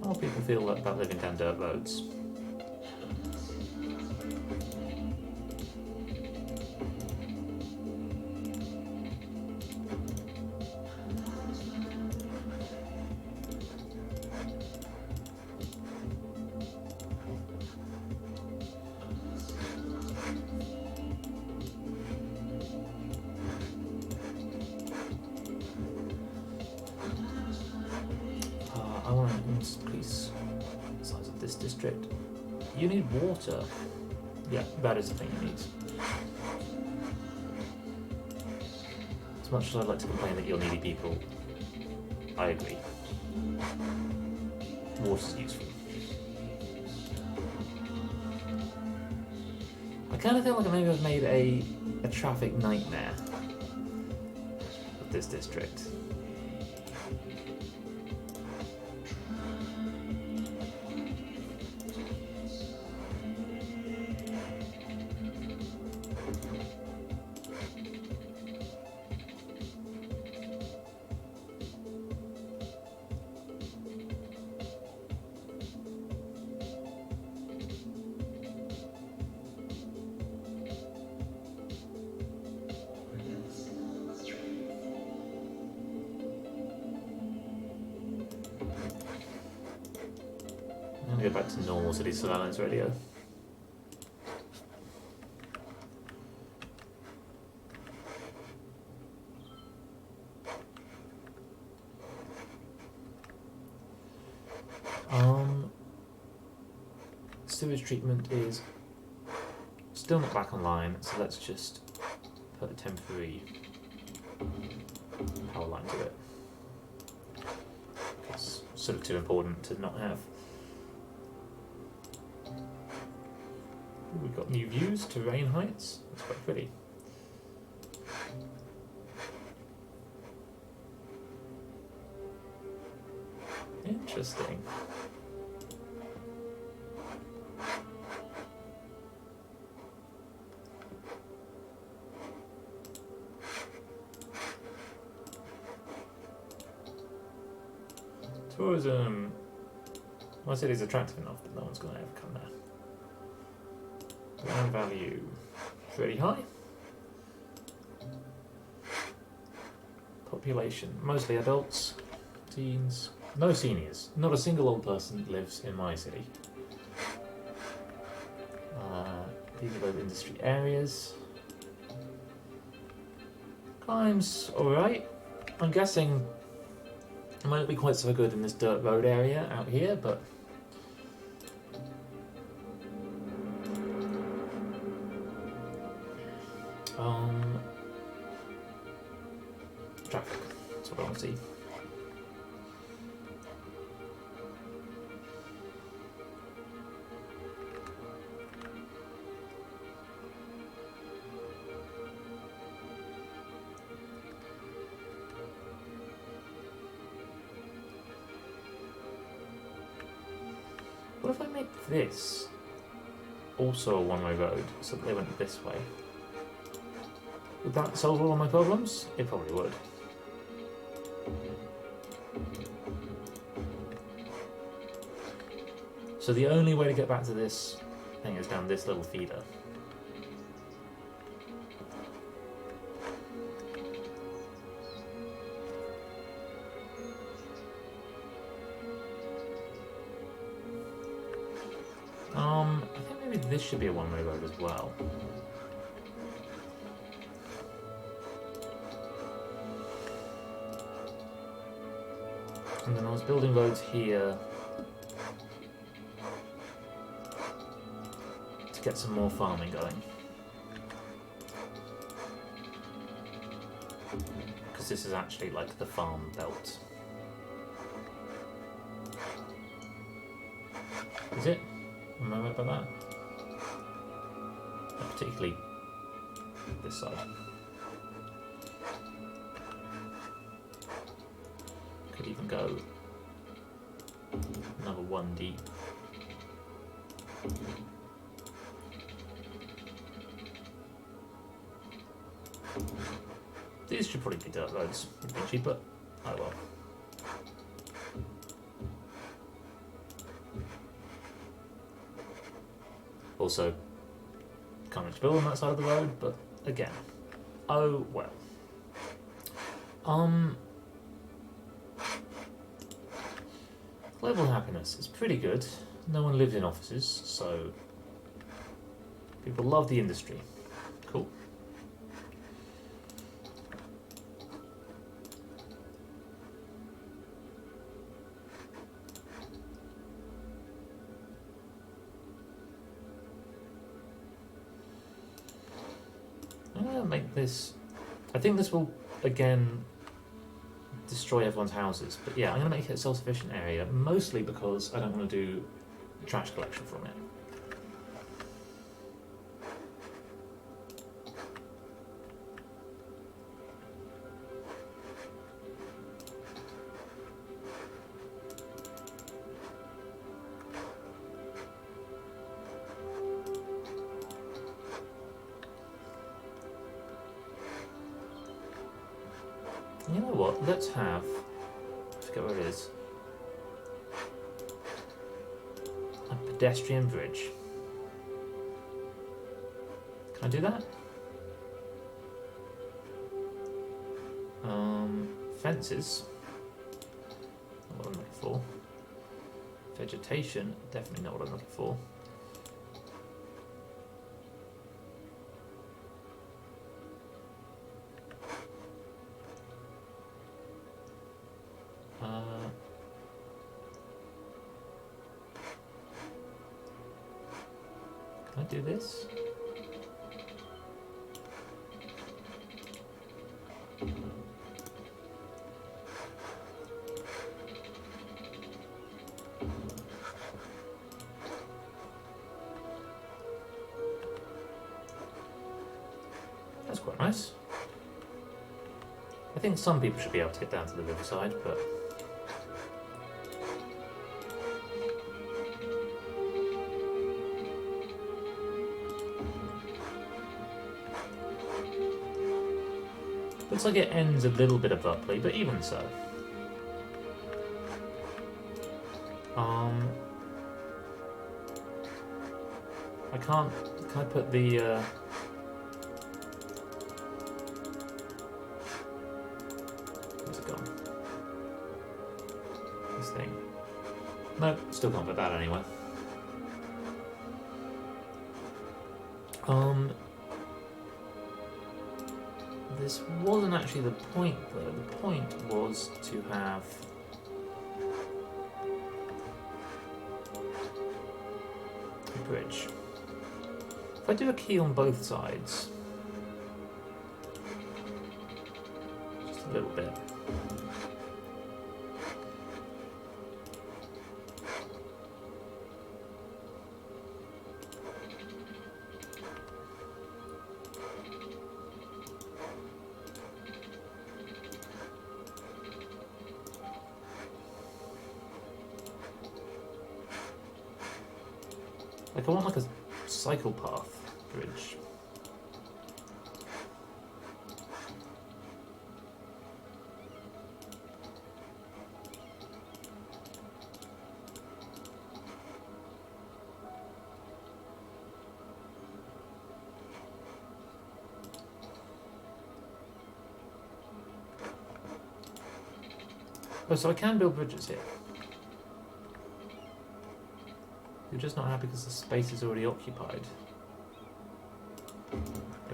How people feel about living down dirt roads? I want to increase the size of this district. You need water. Yeah, that is the thing you need. As much as I'd like to complain that you're needy people, I agree. Water's useful. I kind of feel like maybe I've made a traffic nightmare with this district. I'm gonna go back to normal city surveillance radio. Sewage treatment is still not back online, so let's just put a temporary power line to it. It's sort of too important to not have. We've got new views, terrain heights. That's quite pretty. Interesting. Tourism. My city's attractive enough, but no one's going to ever come there. Land value pretty high. Population mostly adults, teens, no seniors. Not a single old person lives in my city. These are both industry areas. Crime's alright. I'm guessing it might not be quite so good in this dirt road area out here, but traffic. That's what I want to see. What if I make this also a one-way road, so that they went this way? Would that solve all of my problems? It probably would. So the only way to get back to this thing is down this little feeder. I think maybe this should be a one-way road as well. And then I was building roads here to get some more farming going. Because this is actually like the farm belt. Is it? Am I right about that? Not particularly this side. Could even go another one deep. These should probably be dirt roads. It'd be cheaper. Oh well. Also, can't really build on that side of the road, but again, oh well. Global happiness is pretty good. No one lives in offices, so people love the industry. Cool. I'm gonna make this. I think this will again destroy everyone's houses, but yeah, I'm gonna make it a self-sufficient area, mostly because I don't want to do trash collection from it. You know what? Let's have. I forget where it is. A pedestrian bridge. Can I do that? Fences. Not what I'm looking for. Vegetation. Definitely not what I'm looking for. Can I do this? That's quite nice. I think some people should be able to get down to the riverside, but looks like it ends a little bit abruptly, but even so. I can't. Can I put the? Where's it gone? This thing. No, still can't put that anywhere. This wasn't actually the point, though. The point was to have a bridge. If I do a key on both sides, just a little bit. Like I want like a cycle path bridge. Oh, so I can build bridges here. You're just not happy because the space is already occupied. I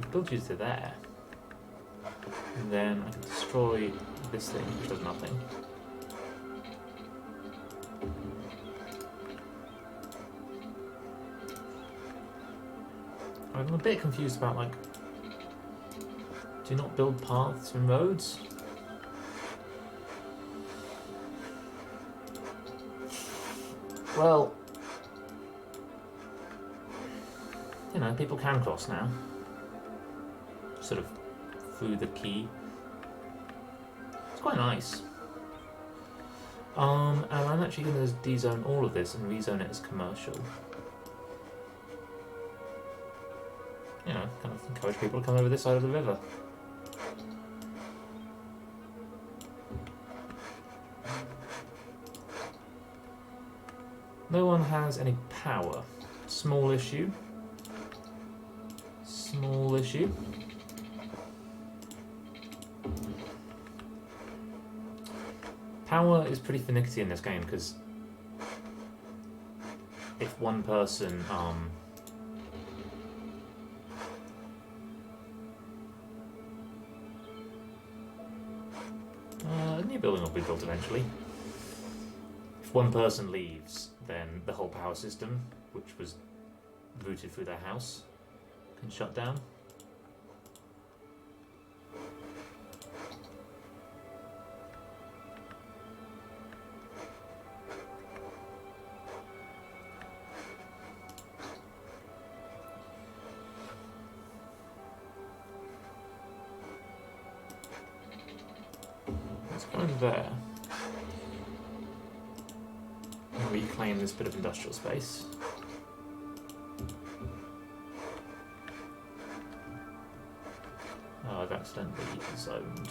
could build you to there. And then I can destroy this thing, which does nothing. I'm a bit confused about, like, do you not build paths and roads? Well, you know, people can cross now. Sort of through the quay. It's quite nice. And I'm actually going to de-zone all of this and rezone it as commercial. You know, kind of encourage people to come over this side of the river. No one has any power. Small issue. Small issue. Power is pretty finicky in this game because if one person a new building will be built eventually. If one person leaves, then the whole power system, which was routed through their house, can shut down. Let's go over there and reclaim this bit of industrial space. Oh, I've accidentally zoned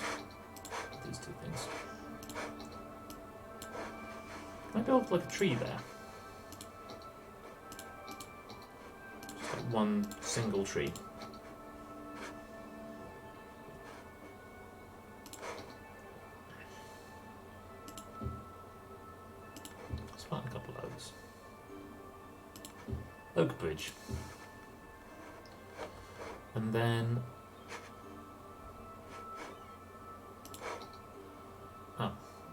these two things. Can I build like a tree there? Just like one single tree. Let's plant a couple of oaks. Oak bridge. And then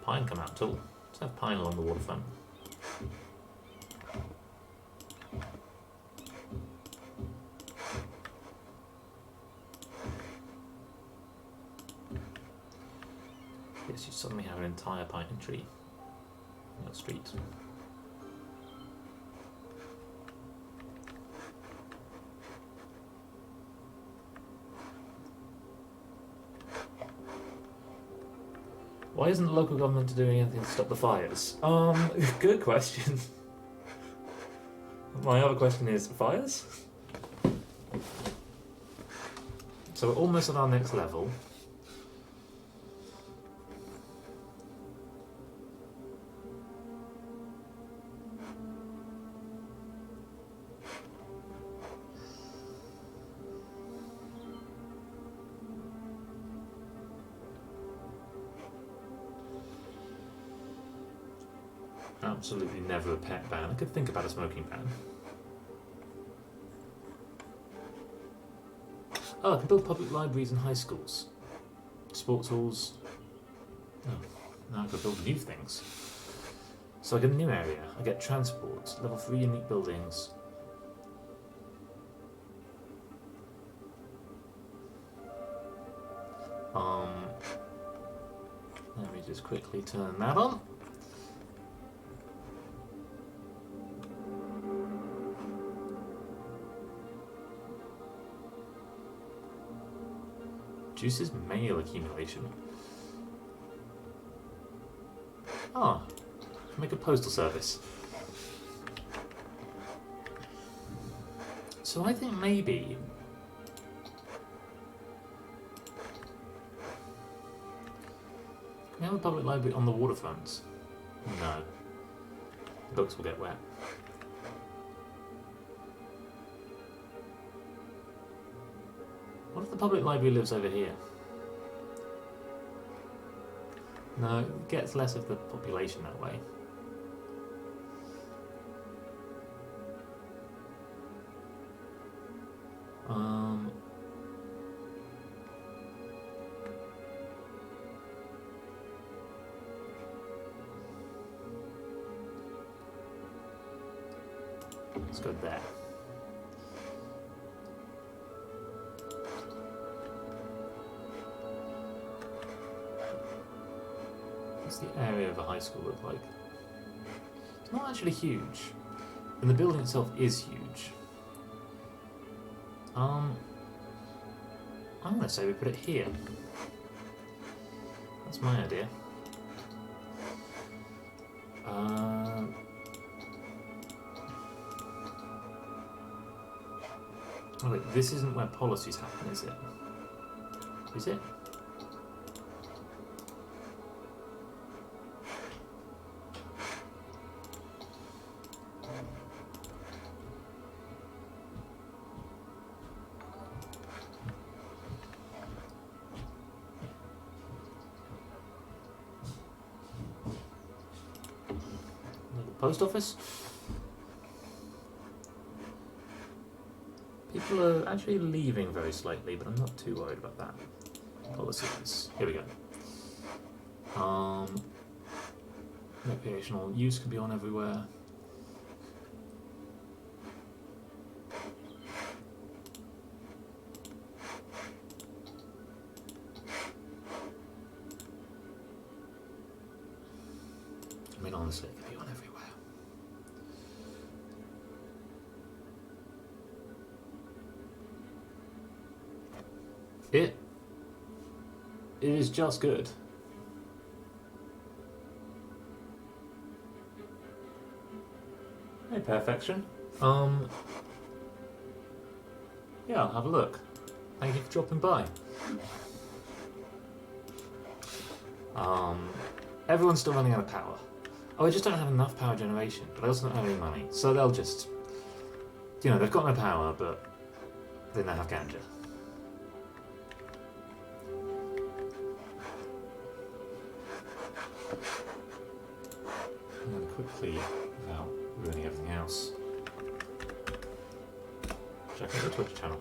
pine come out too. Let's have pine along the waterfront. Yes, you suddenly have an entire pine tree in your street. Why isn't the local government doing anything to stop the fires? Good question. My other question is, fires? So we're almost at our next level. Absolutely never a pet ban. I could think about a smoking ban. Oh, I can build public libraries and high schools. Sports halls. Oh, now I can build new things. So I get a new area. I get transport. Level 3 unique buildings. Let me just quickly turn that on. Reduces mail accumulation. Ah, make a postal service. So I think maybe... Can we have a public library on the waterfront? No. Books will get wet. What if the public library lives over here? No, it gets less of the population that way. Let's go there. What's the area of a high school look like? It's not actually huge, and the building itself is huge. I'm gonna say we put it here. That's my idea. Oh wait, this isn't where policies happen, is it? Is it? Post office? People are actually leaving very slightly, but I'm not too worried about that. Policies. Here we go. Recreational use can be on everywhere. I mean, honestly, it can be on everywhere. It is just good. Hey, Perfection. Yeah, I'll have a look. Thank you for dropping by. Everyone's still running out of power. Oh, I just don't have enough power generation, but I also don't have any money. So they'll just, you know, they've got no power, but they now have ganja. And then quickly, without ruining everything else, check out the Twitch channel.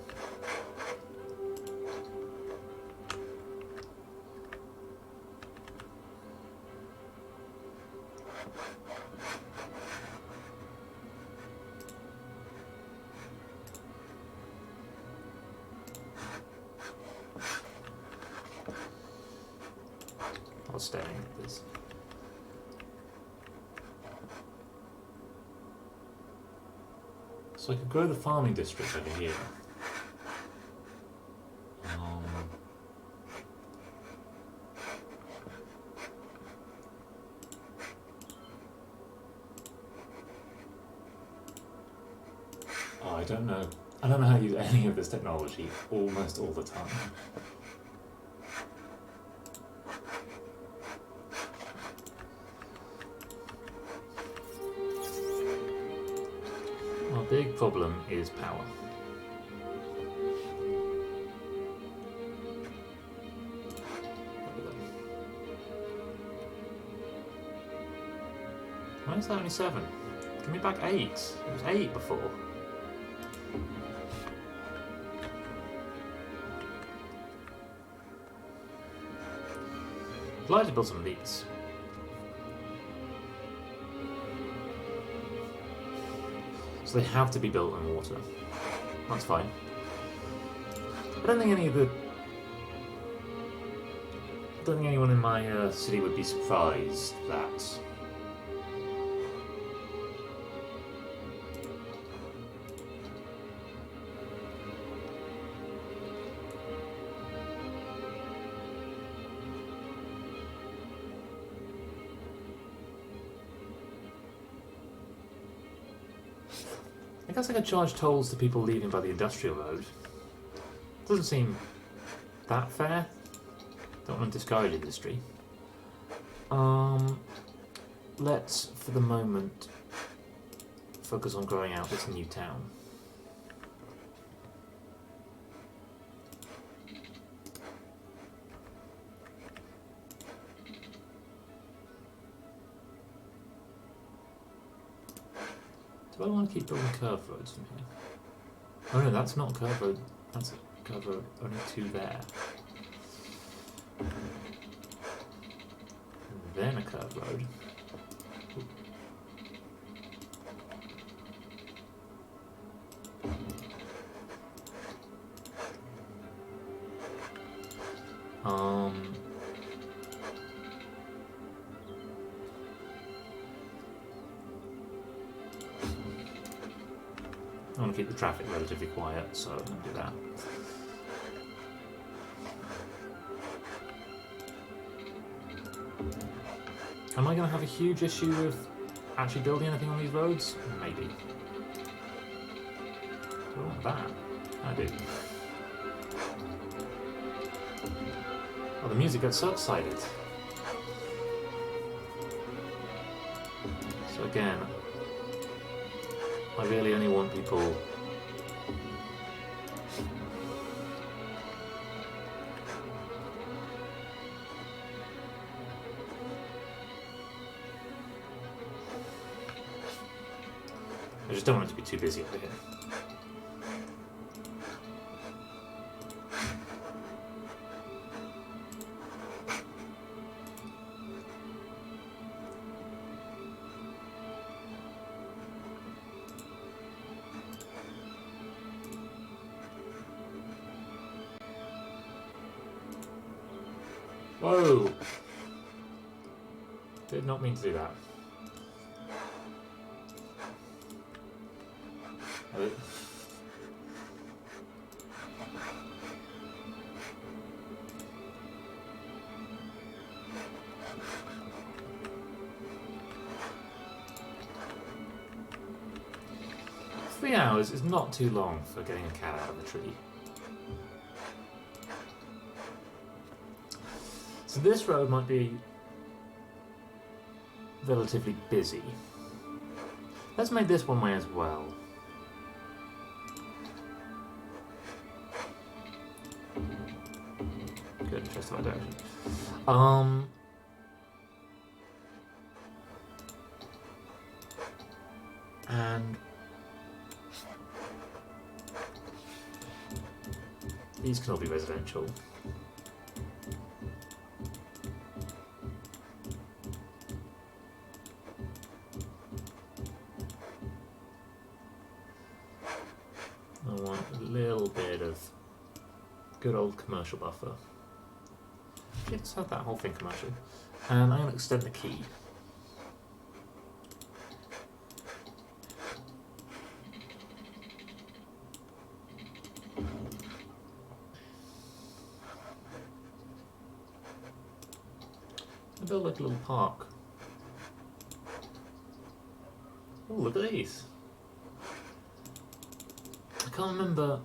was staying at this. So I could grow the farming district over here. Oh, I don't know. I don't know how to use any of this technology almost all the time. Our big problem is power. Why is that only 7? Give me back 8. It was 8 before. I'd like to build some of these. So they have to be built on water. That's fine. I don't think anyone in my city would be surprised that I guess I could charge tolls to people leaving by the industrial road. Doesn't seem that fair. Don't want to discourage industry. Let's, for the moment, focus on growing out this new town. Do I want to keep building curved roads from here? Oh no, that's not a curved road. That's a curved road. Only 2 there. And then a curved road. I want to keep the traffic relatively quiet, so I'm going to do that. Am I going to have a huge issue with actually building anything on these roads? Maybe. Do I want that? I do. Oh, the music gets so excited. So again, I really only want people I just don't want it to be too busy over here. Whoa! Did not mean to do that. Three hours is not too long for getting a cat out of the tree. So this road might be relatively busy. Let's make this one way as well. Good, just in that direction. And these can all be residential. I want a little bit of good old commercial buffer. Let's have that whole thing commercial. And I'm going to extend the key. I build like a little park. Oh, look at these. I can't remember.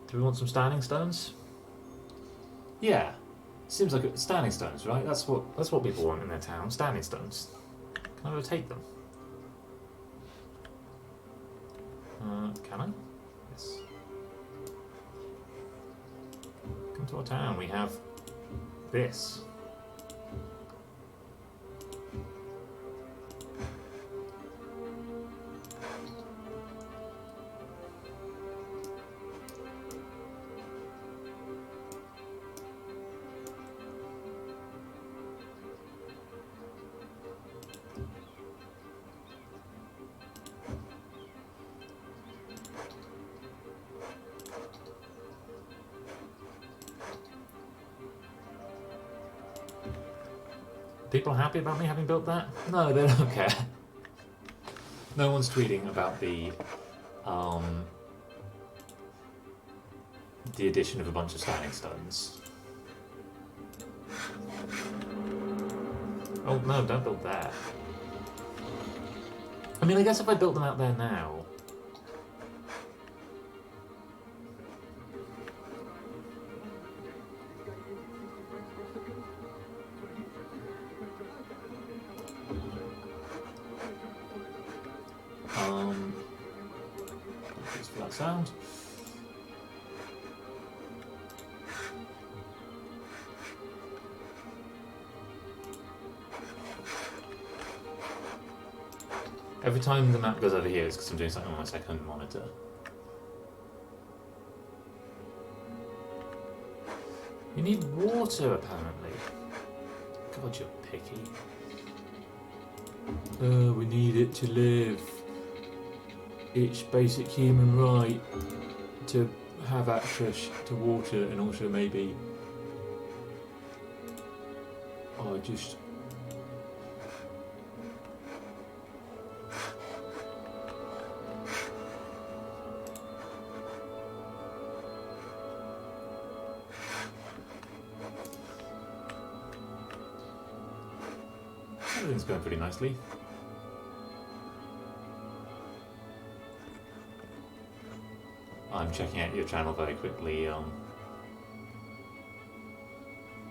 Do we want some standing stones? Yeah. Seems like standing stones, right? That's what people want in their town. Standing stones. Can I rotate them? Can I? Yes. Come to our town. We have this. People happy about me having built that? No, they don't care. No one's tweeting about the addition of a bunch of standing stones. Oh no, don't build that. I mean, I guess if I built them out there now. Just for that sound. Every time the map goes over here, it's because I'm doing something on my second monitor. You need water, apparently. God, you're picky. We need it to live. It's basic human right to have access to water, and also maybe I just everything's going pretty nicely. I'm checking out your channel very quickly.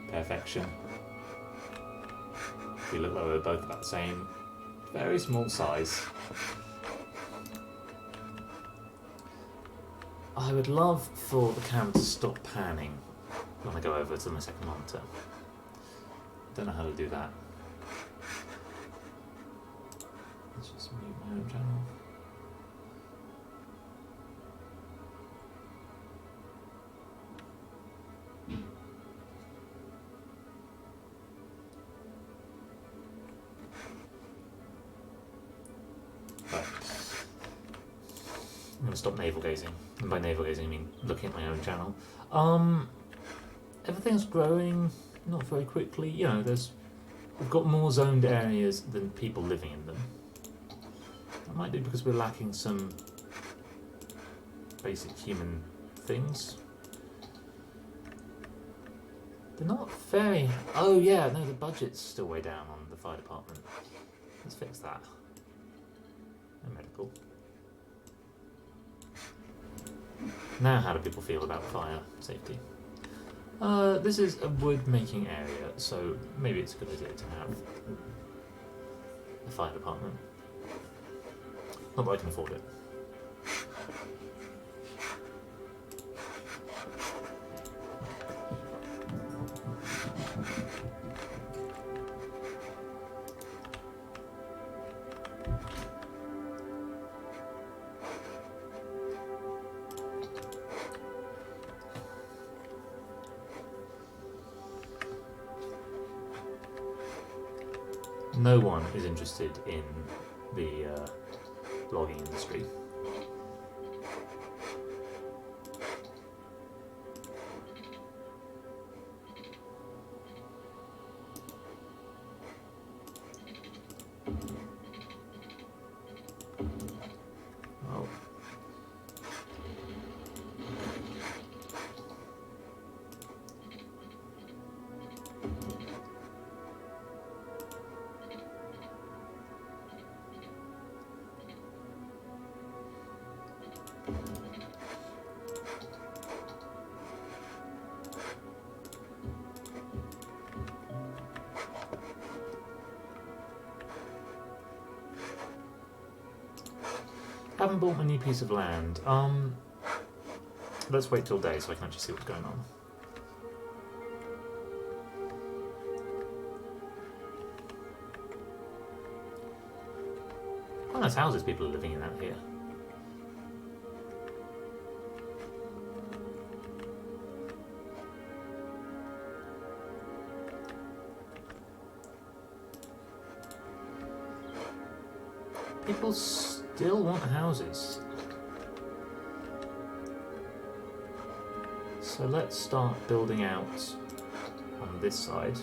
Perfection. We look like we're both about the same, very small size. I would love for the camera to stop panning when I go over to my second monitor. Don't know how to do that. Let's just mute my own channel. I'm going to stop navel gazing. And by navel gazing I mean looking at my own channel. Everything's growing, not very quickly. You know, we've got more zoned areas than people living in them. That might be because we're lacking some basic human things. They're not very... Oh yeah, no, the budget's still way down on the fire department. Let's fix that. No medical. Now how do people feel about fire safety? This is a wood making area, so maybe it's a good idea to have a fire department. Not that I can afford it. No one is interested in the logging industry. Haven't bought my new piece of land. Let's wait till day so I can actually see what's going on. How nice houses people are living in out here. People still want houses. So let's start building out on this side.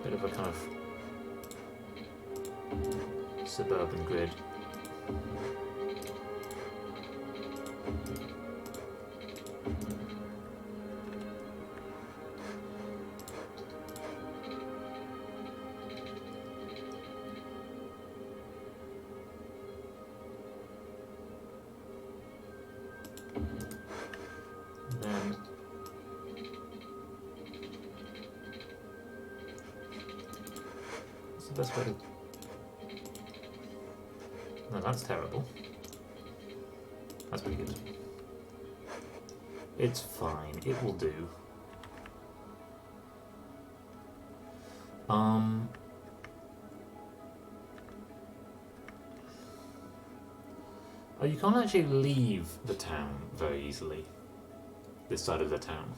Bit of a kind of suburban grid. Then what's the best way to... No, that's terrible. That's pretty good. It's fine. It will do. Oh, you can't actually leave the town very easily. This side of the town.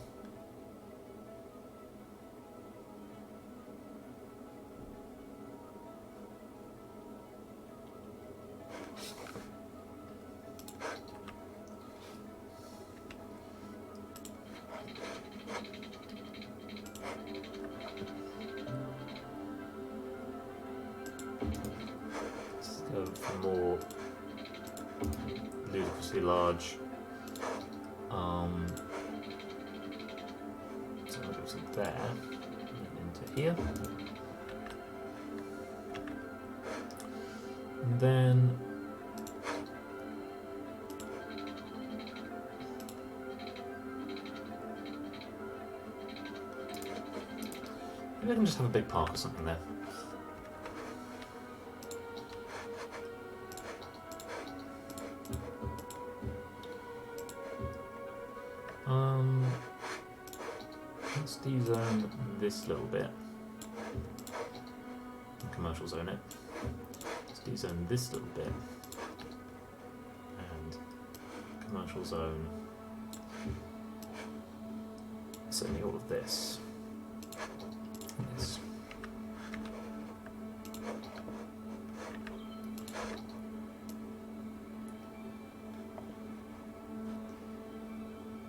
Let's go for more ludicrously large. So that goes in there, and into here. And then maybe I can just have a big park or something there. Let's de-zone this little bit. Commercial zone it. Let's de-zone this little bit. And commercial zone certainly all of this. This.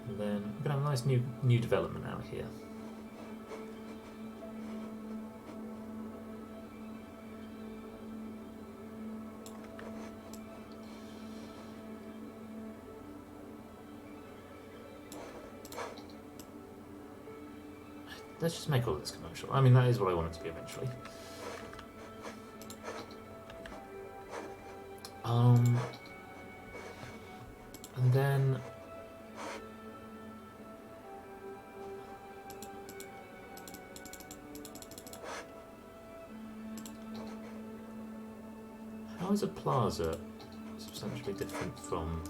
And then we're going to have a nice new development out here. Let's just make all this commercial. I mean, that is what I want it to be eventually. And then how is a plaza substantially different from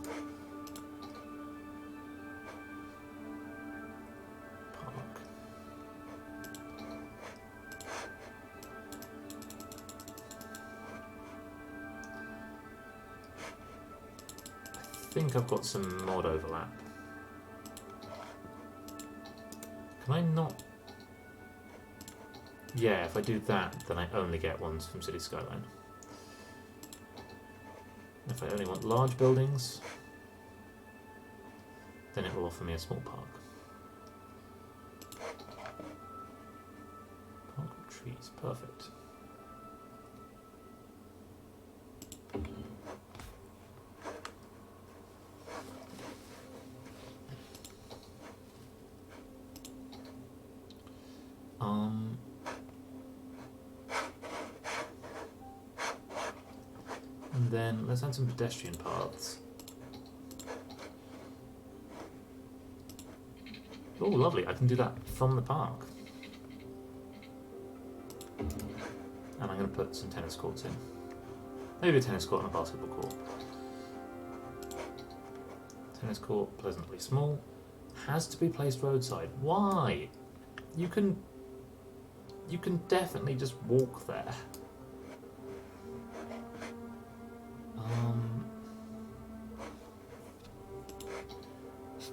park? I think I've got some mod overlap. Can I not? Yeah, if I do that, then I only get ones from City Skyline. If I only want large buildings, then it will offer me a small park. Park with trees, perfect. And then let's add some pedestrian paths. Oh, lovely! I can do that from the park. And I'm going to put some tennis courts in. Maybe a tennis court and a basketball court. Tennis court, pleasantly small. Has to be placed roadside. Why? You can definitely just walk there.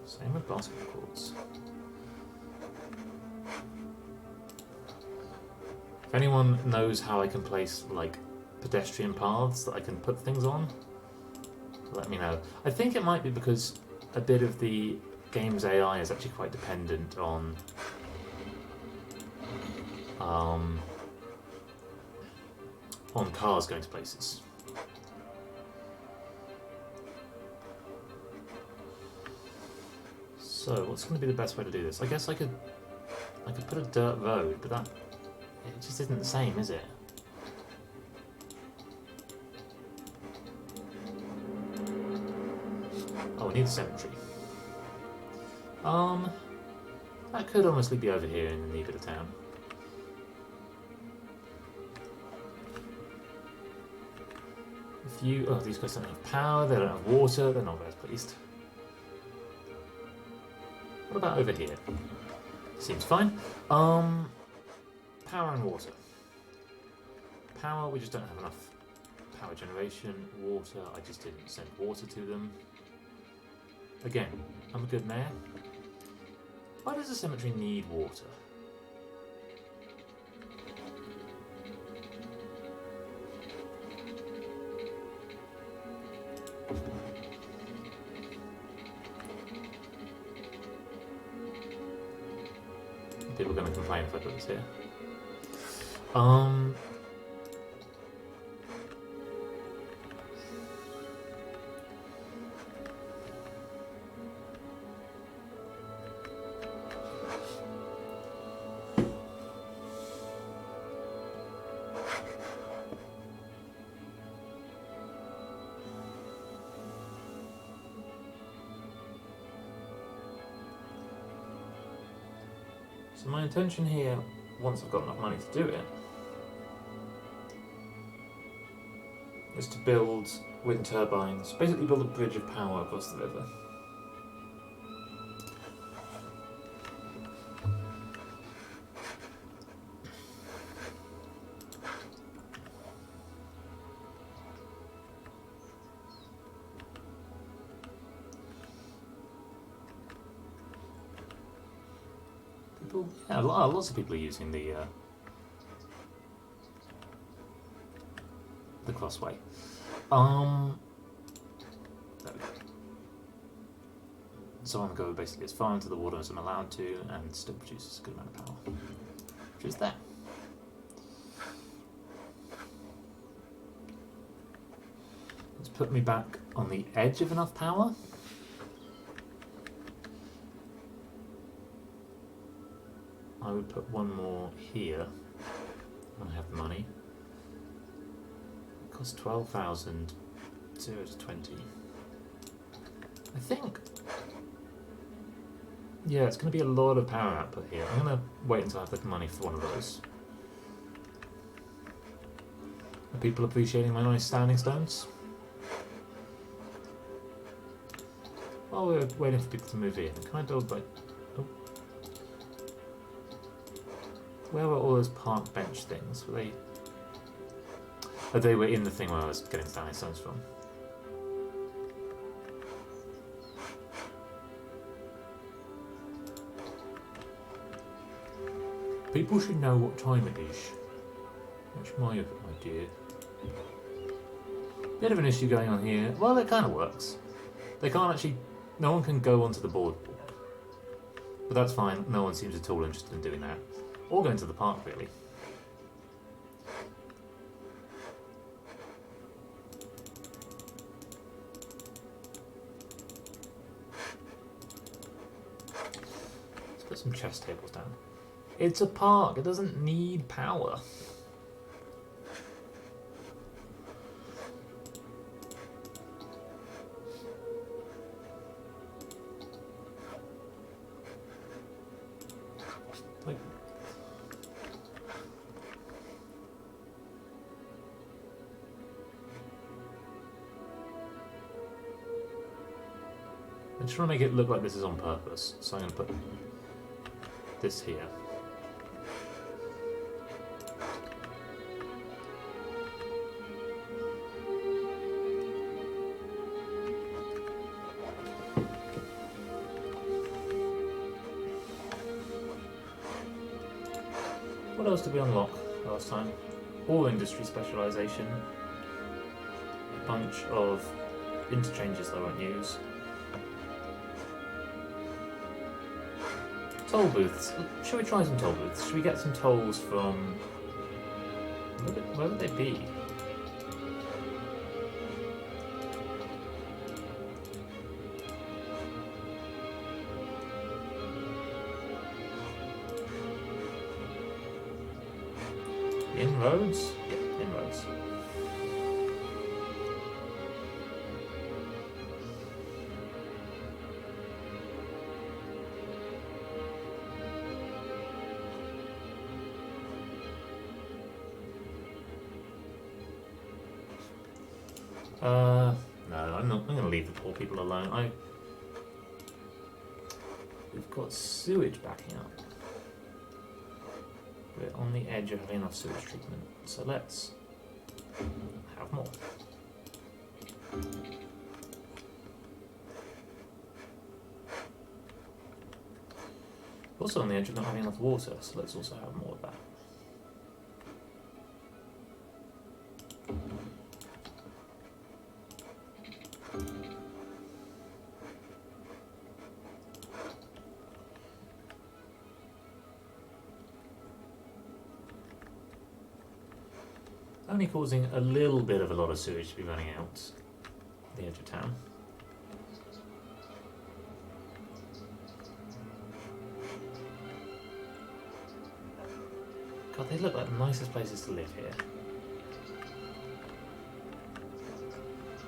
Same with basketball courts. If anyone knows how I can place like pedestrian paths that I can put things on, let me know. I think it might be because a bit of the game's AI is actually quite dependent on cars going to places. So what's going to be the best way to do this? I guess I could put a dirt road, but that it just isn't the same, is it? Oh, we need a cemetery. That could honestly be over here in the new bit of town. These guys don't have power, they don't have water, they're not very pleased. What about over here? Seems fine. Power and water. Power, we just don't have enough power generation. Water, I just didn't send water to them. Again, I'm a good mayor. Why does a cemetery need water? People are going to complain if I put this here. So my intention here, once I've got enough money to do it, is to build wind turbines, basically build a bridge of power across the river. Yeah, lots of people are using the crossway. There we go. So I'm going to go basically as far into the water as I'm allowed to, and still produces a good amount of power, which is there. Let's put me back on the edge of enough power. I would put one more here when I have the money. It costs 12,000, 0 to 20. I think, yeah, it's going to be a lot of power output here. I'm going to wait until I have the money for one of those. Are people appreciating my nice standing stones? While we're waiting for people to move in, can I build like... Where were all those park bench things? Were they... Oh, they were in the thing where I was getting standing stones from. People should know what time it is. Which my idea. Bit of an issue going on here. Well, it kind of works. They can't actually... No one can go onto the boardwalk. But that's fine. No one seems at all interested in doing that. Or going to the park, really. Let's put some chess tables down. It's a park. It doesn't need power. I'm trying to make it look like this is on purpose, so I'm going to put this here. What else did we unlock last time? All industry specialisation, a bunch of interchanges that I won't use. Toll booths. Should we try some toll booths? Should we get some tolls from... Where would they be? Inroads? Yeah, inroads. No, I'm going to leave the poor people alone. We've got sewage backing up. We're on the edge of having enough sewage treatment, so let's have more. Also on the edge of not having enough water, so let's also have more of that. Only causing a little bit of a lot of sewage to be running out the edge of town. God, they look like the nicest places to live here.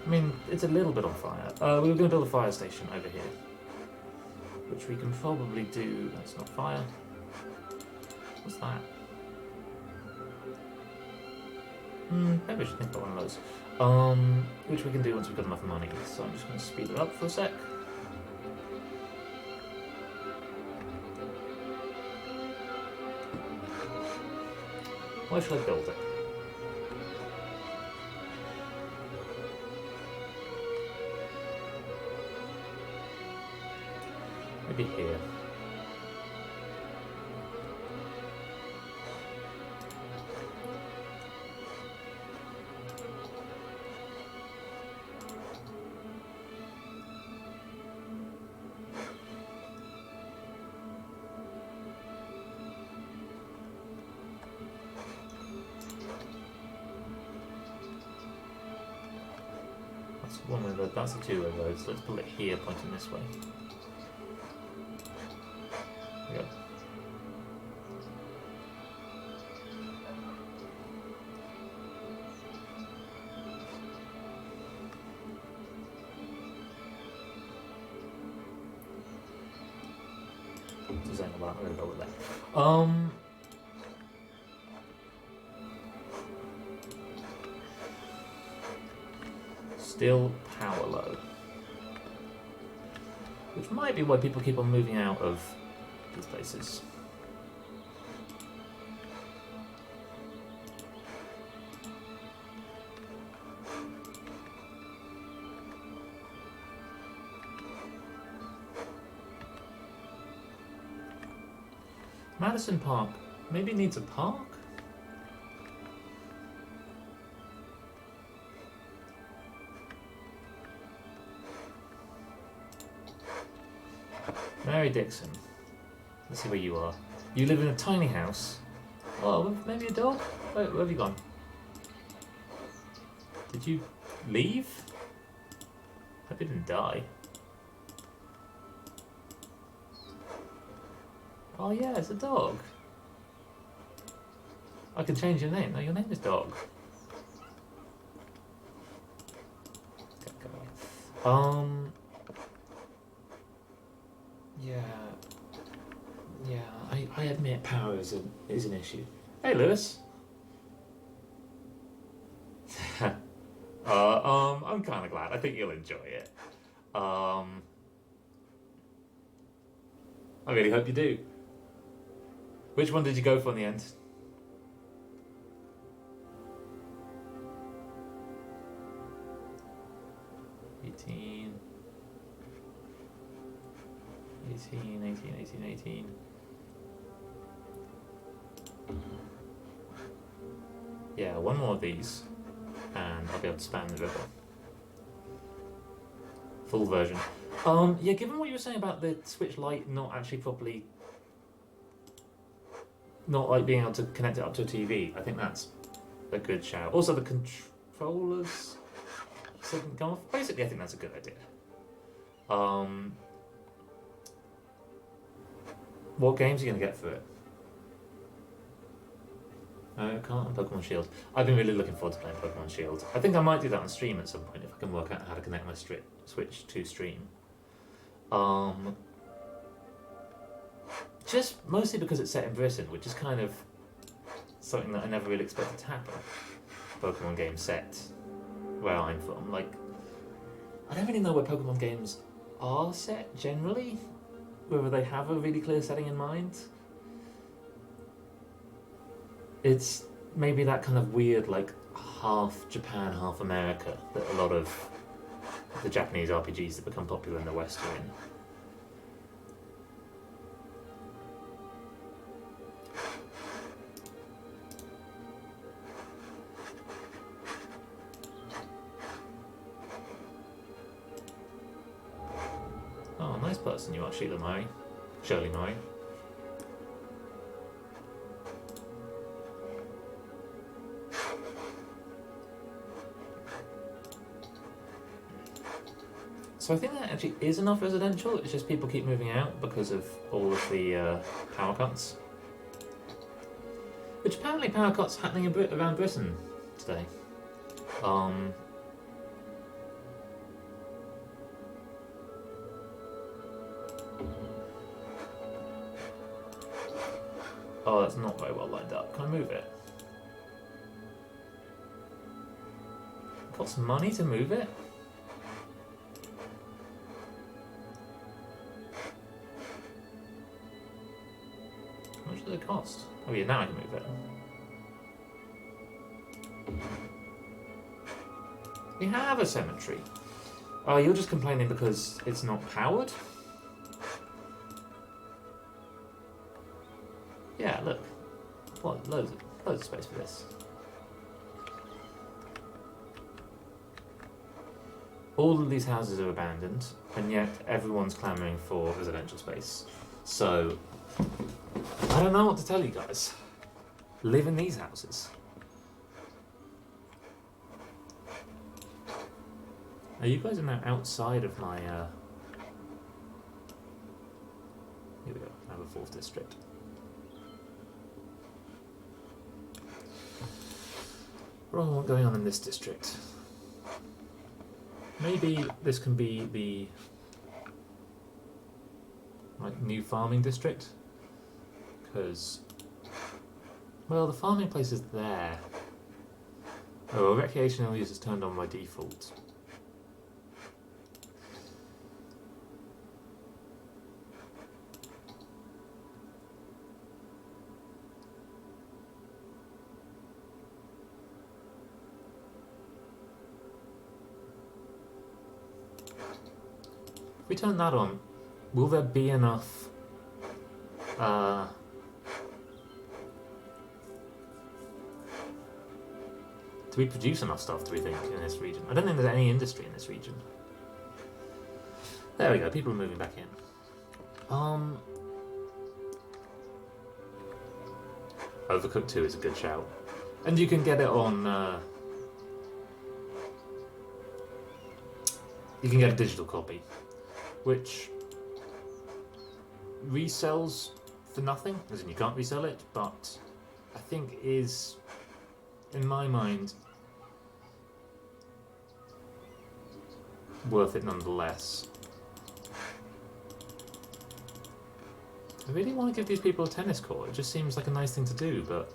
I mean, it's a little bit on fire. We were going to build a fire station over here, which we can probably do. That's not fire. What's that? Maybe I should think about one of those. Which we can do once we've got enough money. So I'm just going to speed it up for a sec. Where should I build it? Maybe here. That's one way road, that's a two-way road, so let's put it here pointing this way. There we go. Design of that, I'm going to go with that. Still power low. Which might be why people keep on moving out of these places. Madison Park maybe needs a park? Mary Dixon. Let's see where you are. You live in a tiny house. Oh, maybe a dog? Where have you gone? Did you leave? Hope you didn't die. Oh yeah, it's a dog. I can change your name. No, your name is Dog. Okay, go away. Yeah, I admit power is an issue. Hey, Lewis. I'm kind of glad. I think you'll enjoy it. I really hope you do. Which one did you go for in the end? Eighteen. 18. Yeah, one more of these, and I'll be able to span the river. Full version. Yeah, given what you were saying about the Switch Lite not actually properly, not like being able to connect it up to a TV, I think that's a good shout. Also, the controllers didn't come off. Basically, I think that's a good idea. What games are you going to get for it? Can't Pokemon Shield. I've been really looking forward to playing Pokemon Shield. I think I might do that on stream at some point if I can work out how to connect my Switch to stream. Just mostly because it's set in Britain, which is kind of something that I never really expected to happen. Pokemon games set where I'm from. Like, I don't really know where Pokemon games are set generally, whether they have a really clear setting in mind. It's maybe that kind of weird, like, half Japan, half America that a lot of the Japanese RPGs that become popular in the West are in. Oh, nice person you are, Shirley Murray. So I think that actually is enough residential, it's just people keep moving out because of all of the power cuts. Which apparently power cuts happening around Britain today. Oh, that's not very well lined up. Can I move it? It costs money to move it? How much does it cost? Oh yeah, now I can move it. We have a cemetery. Oh, you're just complaining because it's not powered? Yeah, look. What? Loads of space for this. All of these houses are abandoned, and yet everyone's clamouring for residential space. So, I don't know what to tell you guys. Live in these houses. Now, you guys are now outside of my, Here we go, I have a 4th district. What's going on in this district? Maybe this can be the new farming district, because, well, the farming place is there. Oh, recreational use is turned on by default. If we turn that on, will there be enough do we produce enough stuff, do we think, in this region? I don't think there's any industry in this region. There we go, people are moving back in. Overcooked 2 is a good shout. And you can get it on you can get a digital copy, which resells for nothing, as in you can't resell it, but I think is, in my mind, worth it nonetheless. I really want to give these people a tennis court. It just seems like a nice thing to do, but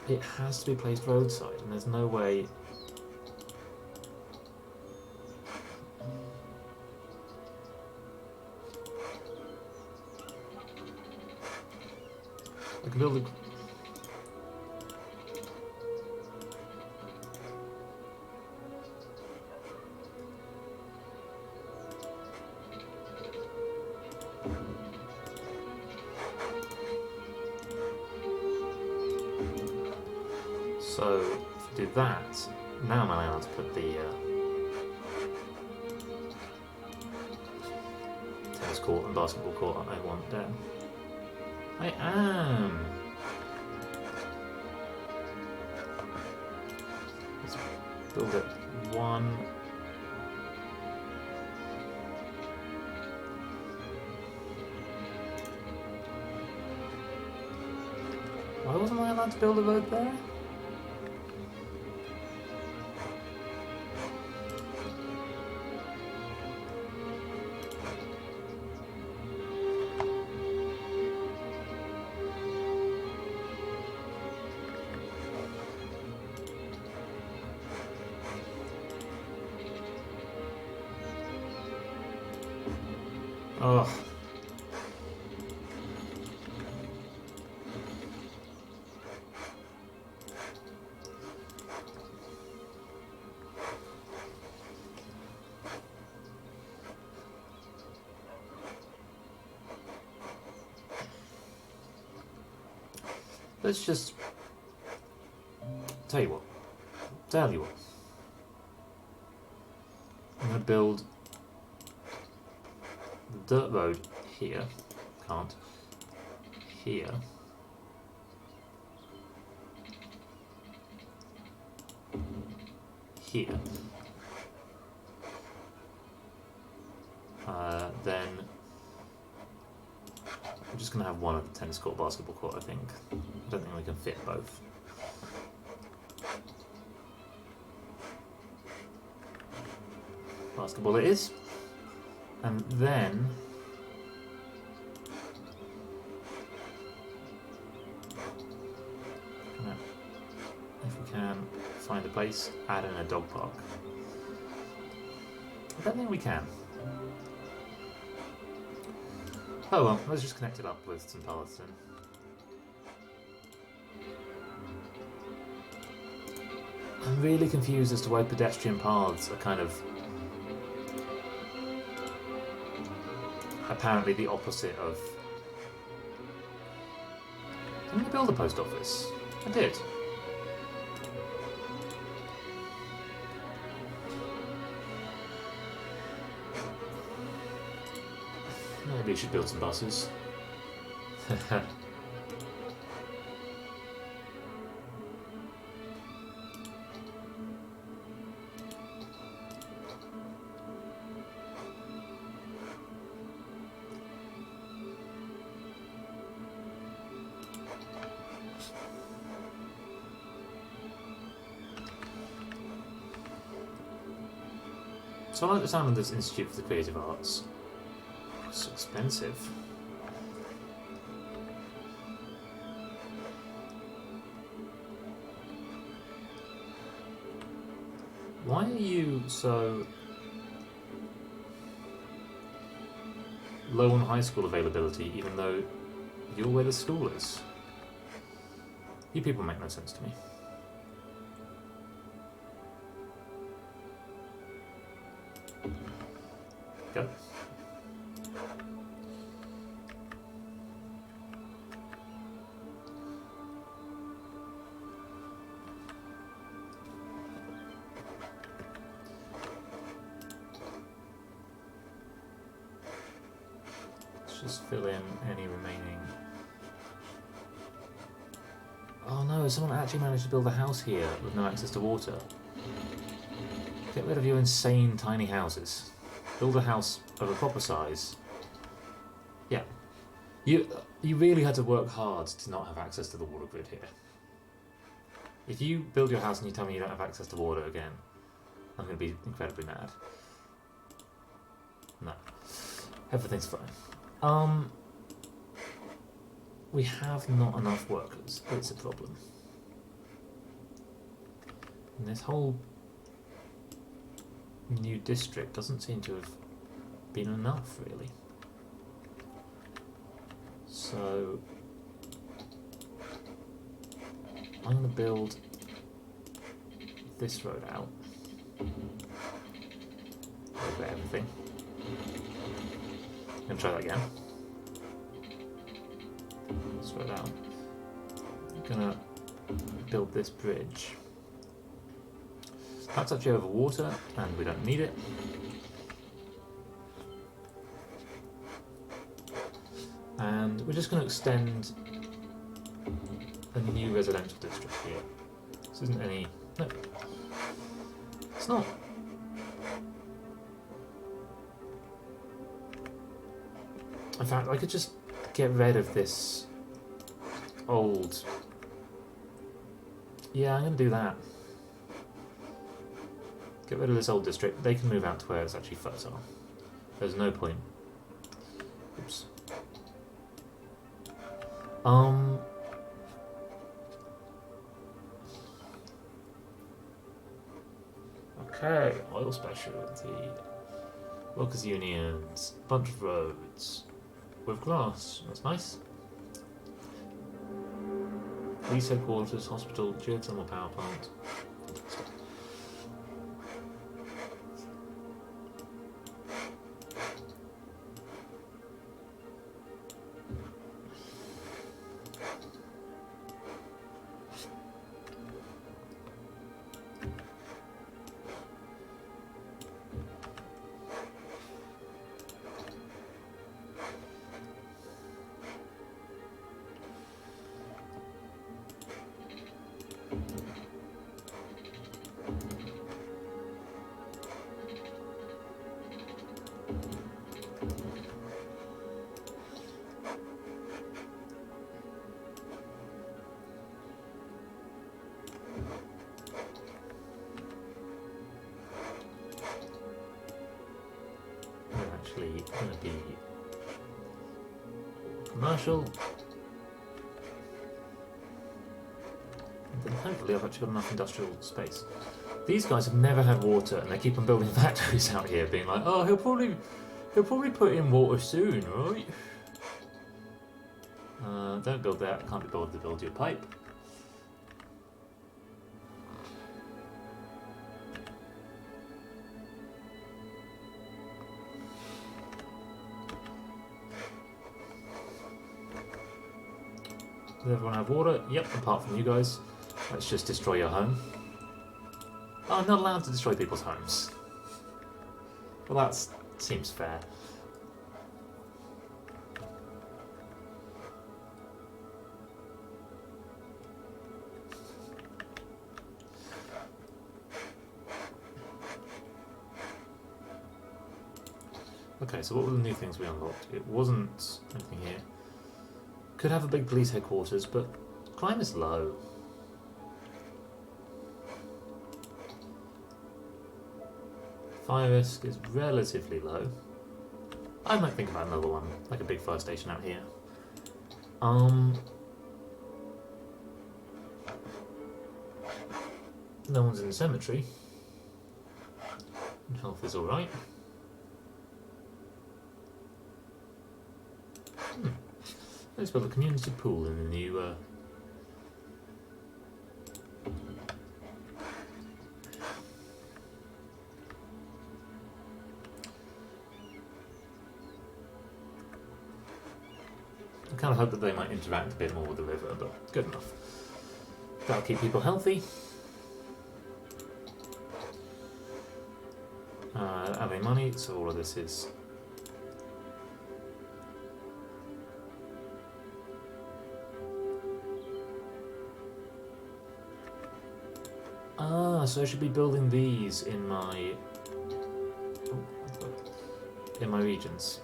it has to be placed roadside, and there's no way. I can build a... So, if I do that, now I'm allowed to put the tennis court and basketball court I want down. I am! Let's build it one. Why wasn't I allowed to build a road there? Oh. Let's just tell you what. I'm going to build the dirt road here. Can't. Here. Here. Then we're just going to have one of the tennis court, basketball court, I think. I don't think we can fit both. Basketball it is. And then if we can find a place, add in a dog park. I don't think we can. Oh well, let's just connect it up with some paths then. I'm really confused as to why pedestrian paths are kind of apparently the opposite of... Didn't I build a post office? I did. Maybe I should build some buses. So I like the sound of this Institute for the Creative Arts. It's expensive. Why are you so low on high school availability even though you're where the school is? You people make no sense to me. Go. Let's just fill in any remaining... Oh no, someone actually managed to build a house here with no access to water. Get rid of your insane tiny houses. Build a house of a proper size. Yeah. You really had to work hard to not have access to the water grid here. If you build your house and you tell me you don't have access to water again, I'm going to be incredibly mad. No. Everything's fine. We have not enough workers. It's a problem. And this whole new district doesn't seem to have been enough, really. So I'm going to build this road out over everything. I'm going to try that again. This road out. I'm going to build this bridge. That's actually over water, and we don't need it. And we're just going to extend a new residential district here. This isn't any... No. It's not. In fact, I could just get rid of this old... Yeah, I'm going to do that. Get rid of this old district. They can move out to where it's actually fertile. There's no point. Oops. Okay, oil specialty. Workers' unions. Bunch of roads. With glass. That's nice. Police headquarters, hospital, geothermal power plant. Going to be commercial. And then hopefully I've actually got enough industrial space. These guys have never had water, and they keep on building factories out here, being like, "Oh, he'll probably put in water soon, right?" Don't build that. I can't be bothered to build your pipe. Does everyone have water? Yep, apart from you guys. Let's just destroy your home. Oh, I'm not allowed to destroy people's homes. Well, that seems fair. Okay, so what were the new things we unlocked? It wasn't anything here. Could have a big police headquarters, but crime is low. Fire risk is relatively low. I might think about another one, like a big fire station out here. No one's in the cemetery. Health is alright. Let's build a community pool in the new I kind of hope that they might interact a bit more with the river, but good enough. That'll keep people healthy. Having money, so all of this is so I should be building these in my regions.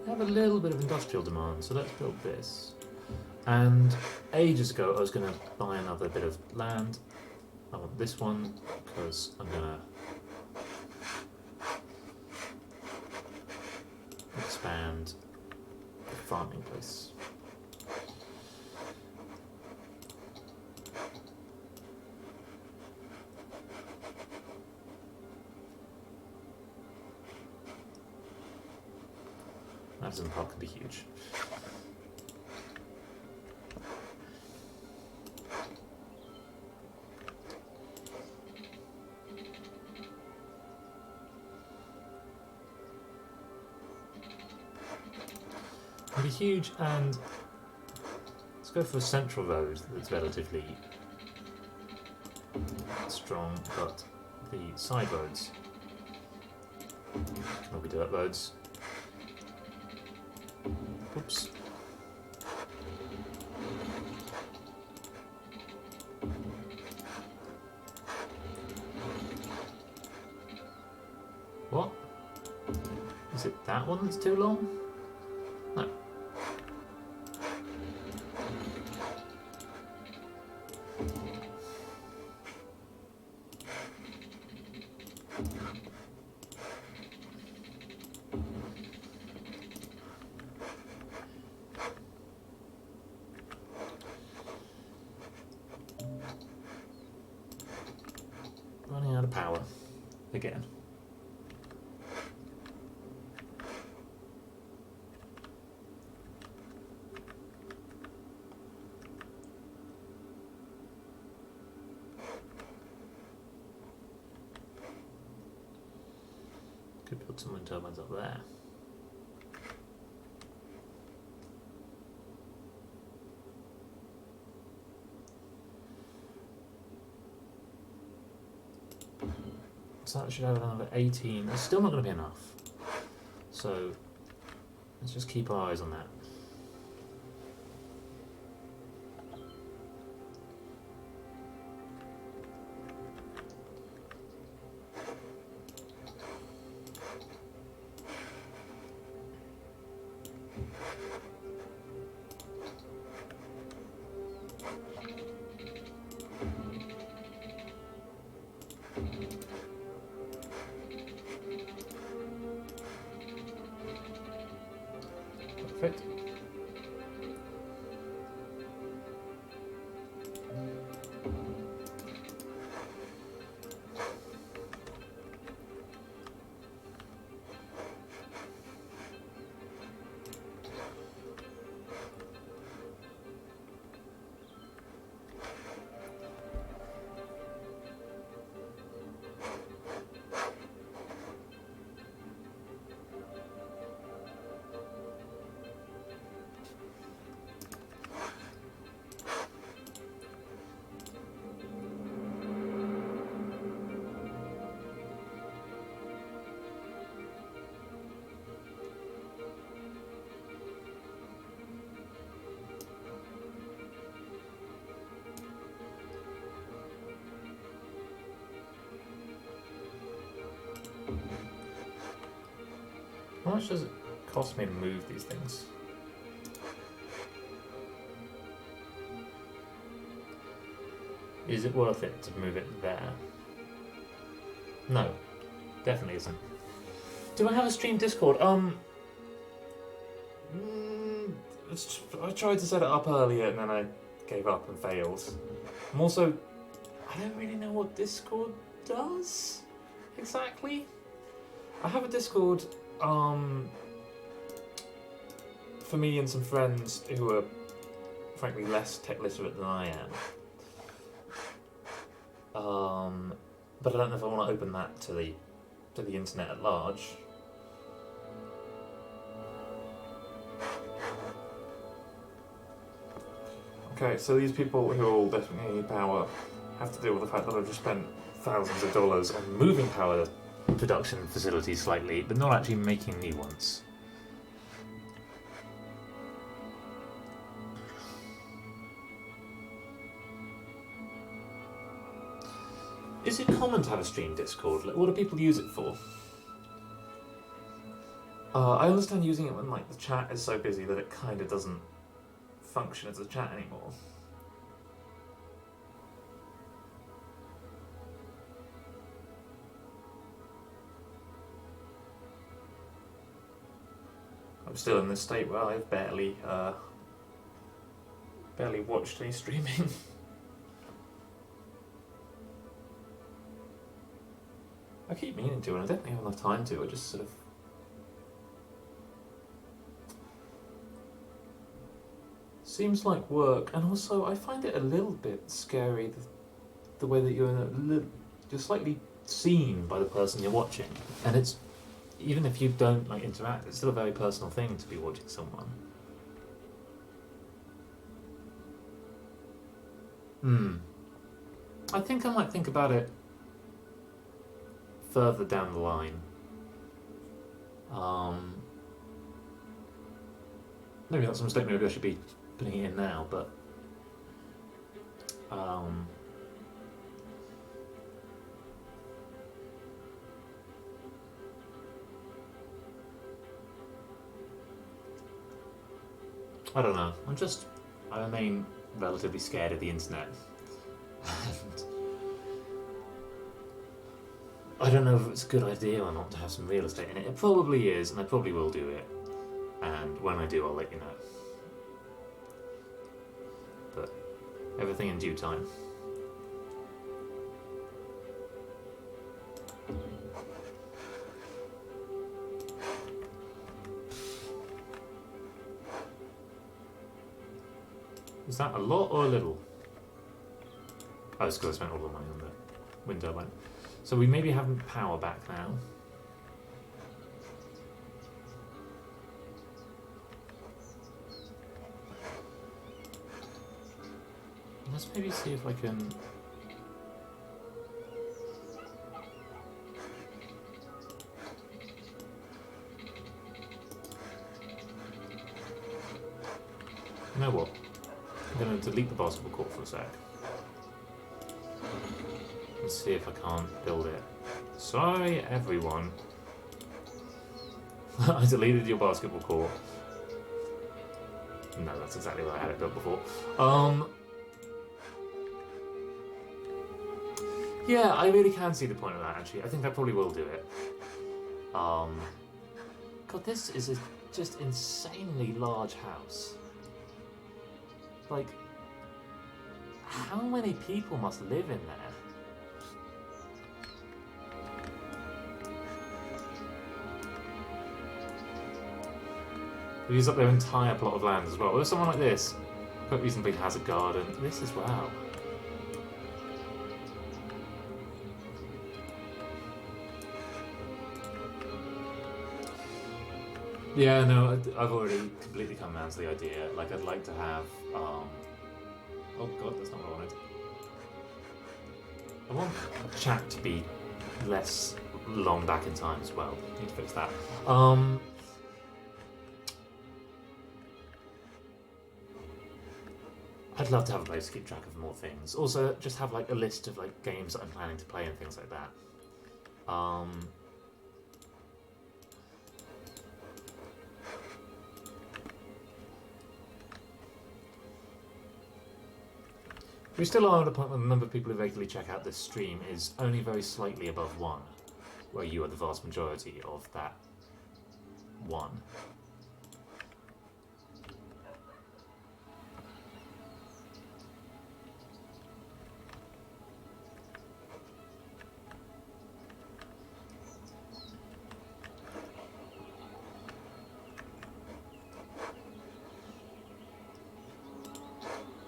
I have a little bit of industrial demand, so let's build this. And ages ago I was going to buy another bit of land. I want this one because I'm going to expand the farming place. Madison Park can be huge. Can be huge, and let's go for a central road that's relatively strong, but the side roads can all be dirt roads. Oops. What? Is it that one that's too long? No. Running out of power again. Could put some wind turbines up there. So that should have another 18. That's still not going to be enough. So let's just keep our eyes on that. Perfect. How much does it cost me to move these things? Is it worth it to move it there? No, definitely isn't. Do I have a stream Discord? I tried to set it up earlier and then I gave up and failed. I'm also, I don't really know what Discord does exactly. I have a Discord for me and some friends who are frankly less tech literate than I am. But I don't know if I want to open that to the internet at large. Okay, so these people who all definitely need power have to deal with the fact that I've just spent thousands of dollars on moving power production facilities slightly, but not actually making new ones. Is it common to have a stream Discord? Like, what do people use it for? I understand using it when like the chat is so busy that it kind of doesn't function as a chat anymore. I'm still in this state where I've barely watched any streaming. I keep meaning to, and I don't have enough time to. I just sort of seems like work, and also I find it a little bit scary the way that you're slightly seen by the person you're watching, and it's even if you don't like interact, it's still a very personal thing to be watching someone. I think I might think about it further down the line. Maybe that's a mistake. Maybe I should be putting it in now, but I don't know. I remain relatively scared of the internet. And I don't know if it's a good idea or not to have some real estate in it. It probably is, and I probably will do it. And when I do, I'll let you know. But everything in due time. Is that a lot or a little? Oh, it's because I spent all the money on the wind turbine. So we maybe have power back now. Let's maybe see if I can... You know what? I'm going to delete the basketball court for a sec. Let's see if I can't build it. Sorry, everyone. I deleted your basketball court. No, that's exactly where I had it built before. Yeah, I really can see the point of that, actually. I think I probably will do it. God, this is a just insanely large house. Like, how many people must live in there? They use up their entire plot of land as well. Or someone like this, quite reasonably has a garden. This as well. Yeah, no, I've already completely come around to the idea. Like, I'd like to have, oh god, that's not what I wanted. I want chat to be less long back in time as well. Need to fix that. I'd love to have a place to keep track of more things. Also, just have like a list of like games that I'm planning to play and things like that. We still are at a point where the number of people who regularly check out this stream is only very slightly above 1, where you are the vast majority of that 1.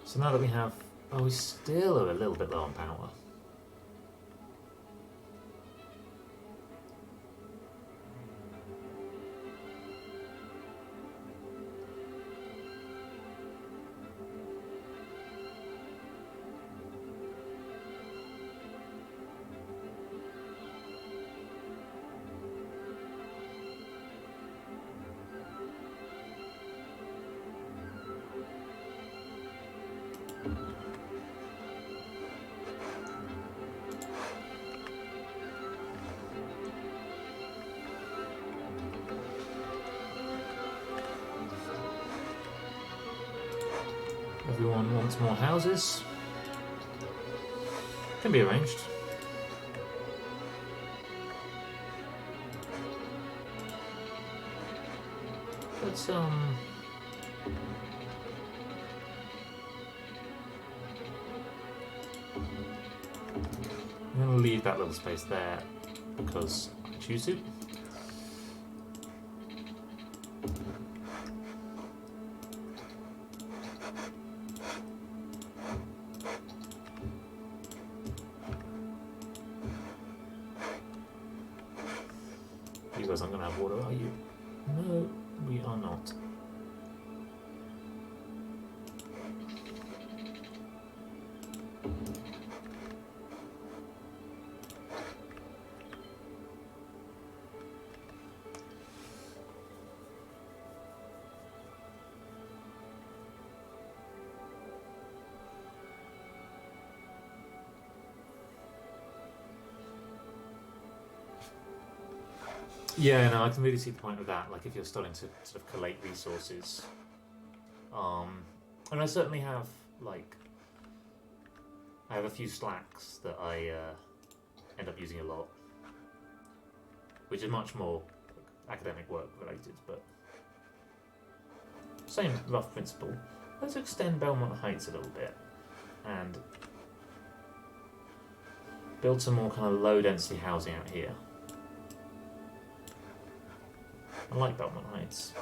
So now that we have... Oh, we still are a little bit low on power. Everyone wants more houses. Can be arranged. But I'm going to leave that little space there because I choose to. suppose I'm going to have water, are you? No, we are not. Yeah, no, I can really see the point of that. Like, if you're starting to sort of collate resources, and I certainly have I have a few slacks that I end up using a lot, which is much more academic work related, but same rough principle. Let's extend Belmont Heights a little bit and build some more kind of low density housing out here. I like Belmont Heights.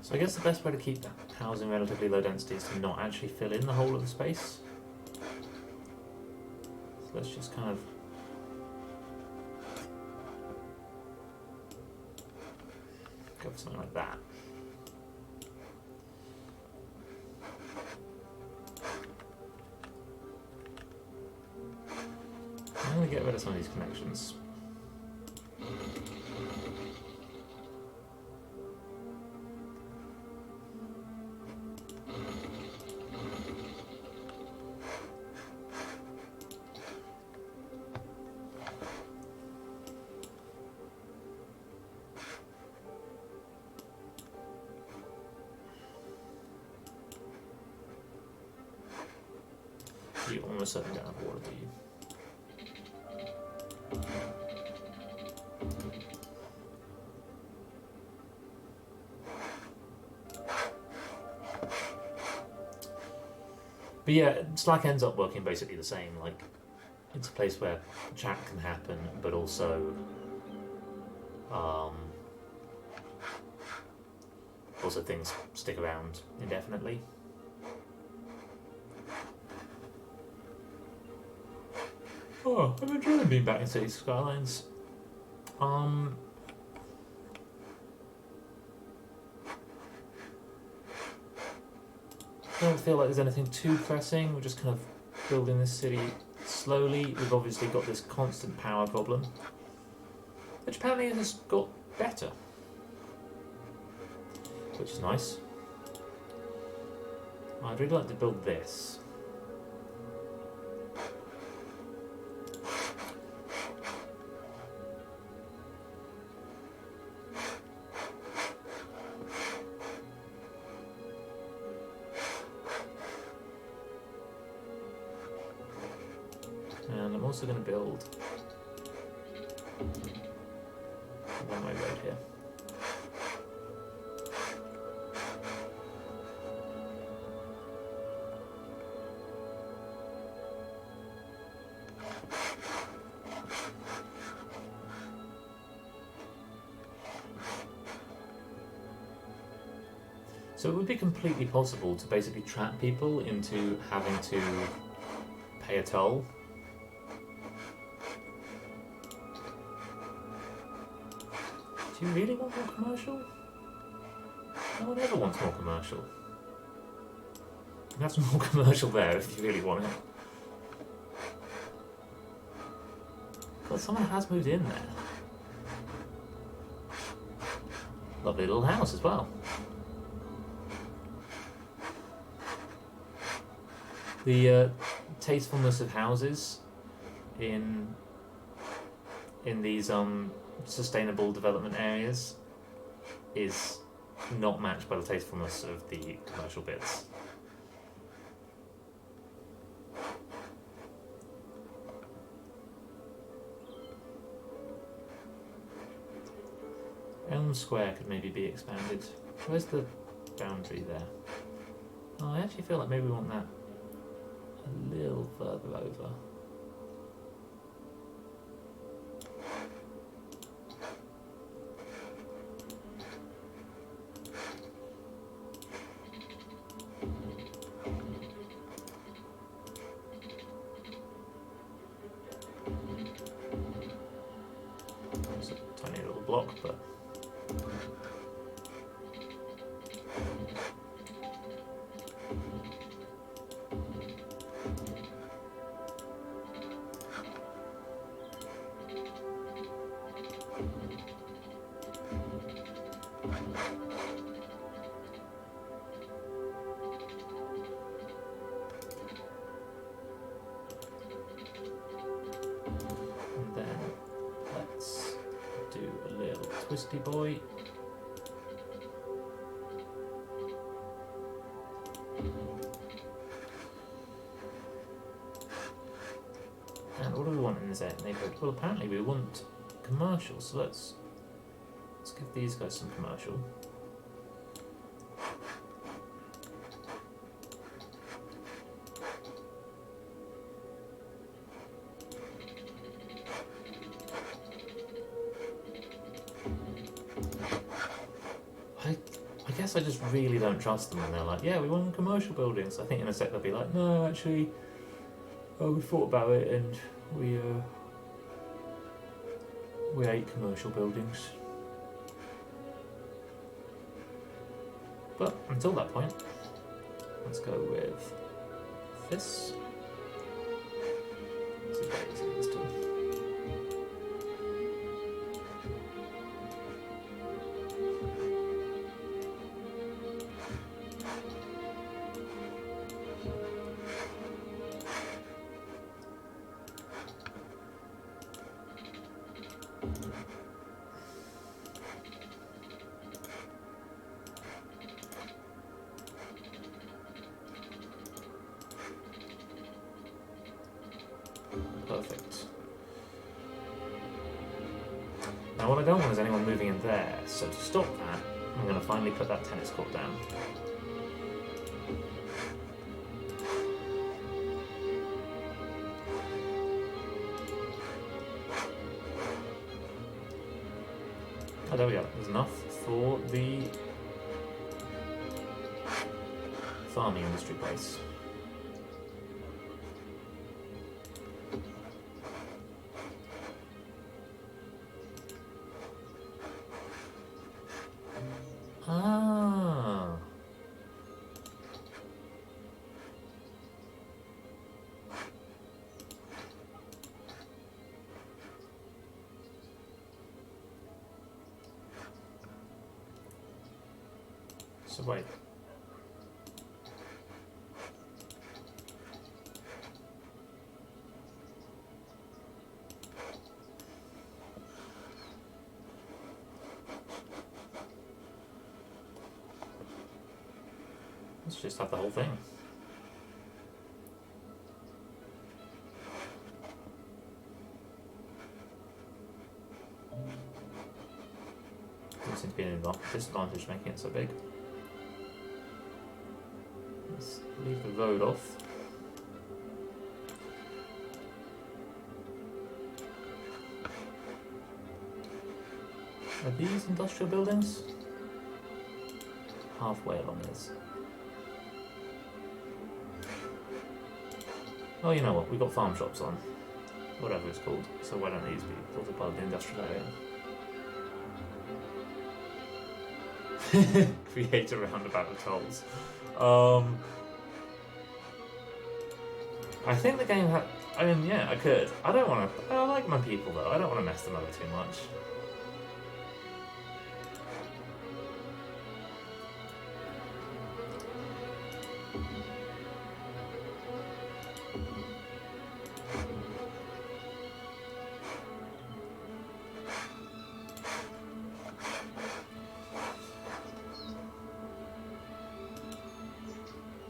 So I guess the best way to keep that housing relatively low density is to not actually fill in the whole of the space. So let's just kind of go for something like that. I'm going to get rid of some of these connections. You almost certainly don't have water, do you? But yeah, Slack ends up working basically the same. Like, it's a place where chat can happen, but also things stick around indefinitely. Oh, I've enjoyed being back in Cities Skylines. I don't feel like there's anything too pressing. We're just kind of building this city slowly. We've obviously got this constant power problem, which apparently has got better, which is nice. I'd really like to build this. And I'm also going to build a one-way road here. So it would be completely possible to basically trap people into having to pay a toll. Do you really want more commercial? No one ever wants more commercial. You can have some more commercial there if you really want it. God, someone has moved in there. Lovely little house as well. The tastefulness of houses in these sustainable development areas is not matched by the tastefulness of the commercial bits. Elm Square could maybe be expanded. Where's the boundary there? Oh, I actually feel like maybe we want that a little further over. It's a tiny little block, but and then let's do a little twisty boy. And what do we want in this neighborhood? Well, apparently we want commercial, so let's give these guys some commercial. I guess I just really don't trust them when they're like, yeah, we want commercial buildings. I think in a sec they'll be like, no, actually, we thought about it and we hate commercial buildings. But until that point, let's go with this. Let's see if I can see this too. Perfect. Now what I don't want is anyone moving in there, so to stop that, I'm going to finally put that tennis court down. Oh, there we go. There's enough for the farming industry place. Ah. So wait. Let's just have the whole thing. Doesn't seem to be an disadvantage making it so big. Let's leave the road off. Are these industrial buildings? Halfway along this. Oh, you know what? We've got farm shops on. Whatever it's called. So why don't these be thought of part of the industrial area? Create a roundabout of tolls. I think the game had... I mean, yeah, I could. I don't want to... I like my people, though. I don't want to mess them over too much.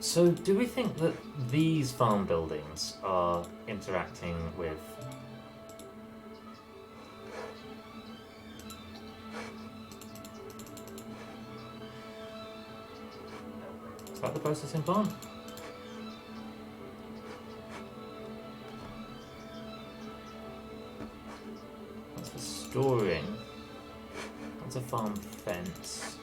So, do we think that these farm buildings are interacting with... Is that the processing plant? That's for storing. That's a farm fence.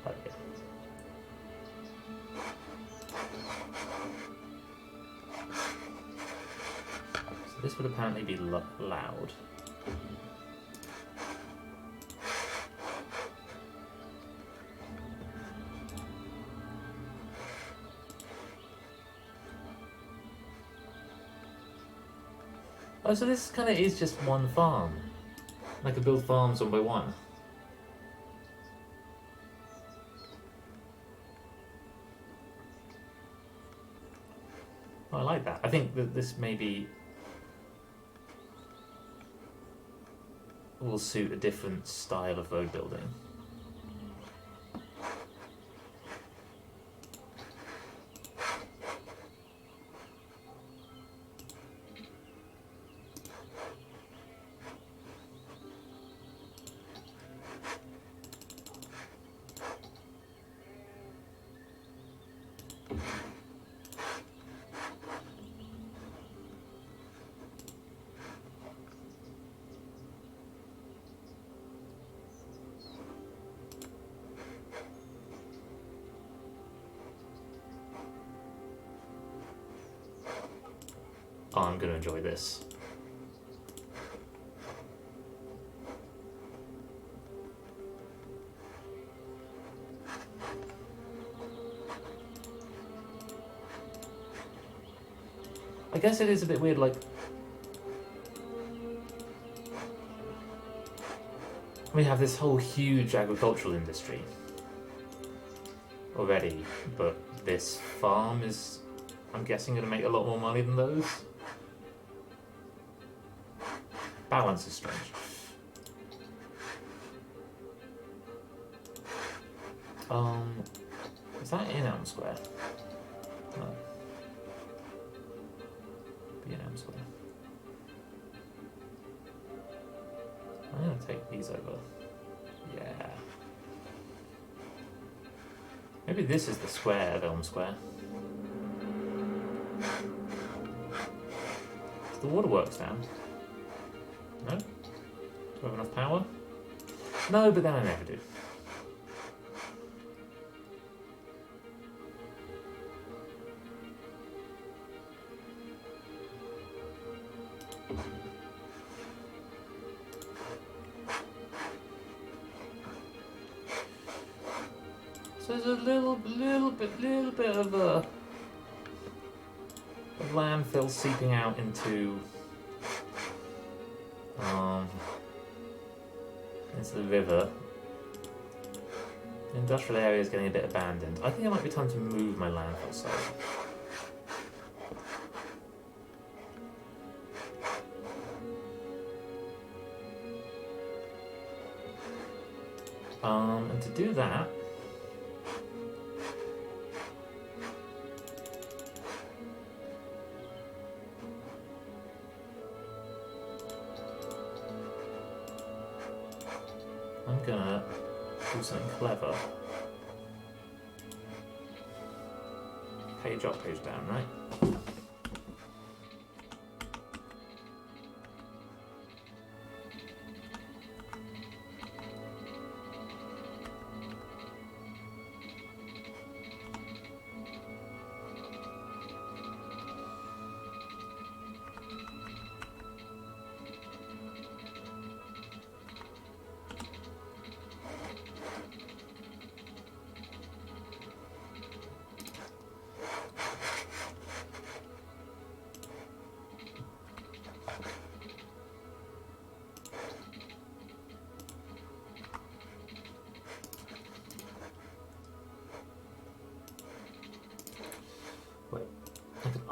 Okay. So this would apparently be loud. Oh, so this kind of is just one farm. I could build farms one by one. Oh, I like that. I think that this maybe will suit a different style of road building. Oh, I'm gonna enjoy this. I guess it is a bit weird, like... We have this whole huge agricultural industry already, but this farm is, I'm guessing, gonna make a lot more money than those. Balance is strange. Is that in Elm Square? No. Be in Elm Square. I'm gonna take these over. Yeah. Maybe this is the square of Elm Square. Is the waterworks down? No? Do I have enough power? No, but then I never do. So there's a little bit of a landfill seeping out into the river. The industrial area is getting a bit abandoned. I think it might be time to move my landfill site. And to do that, I'm gonna do something clever. Page up, page down, right?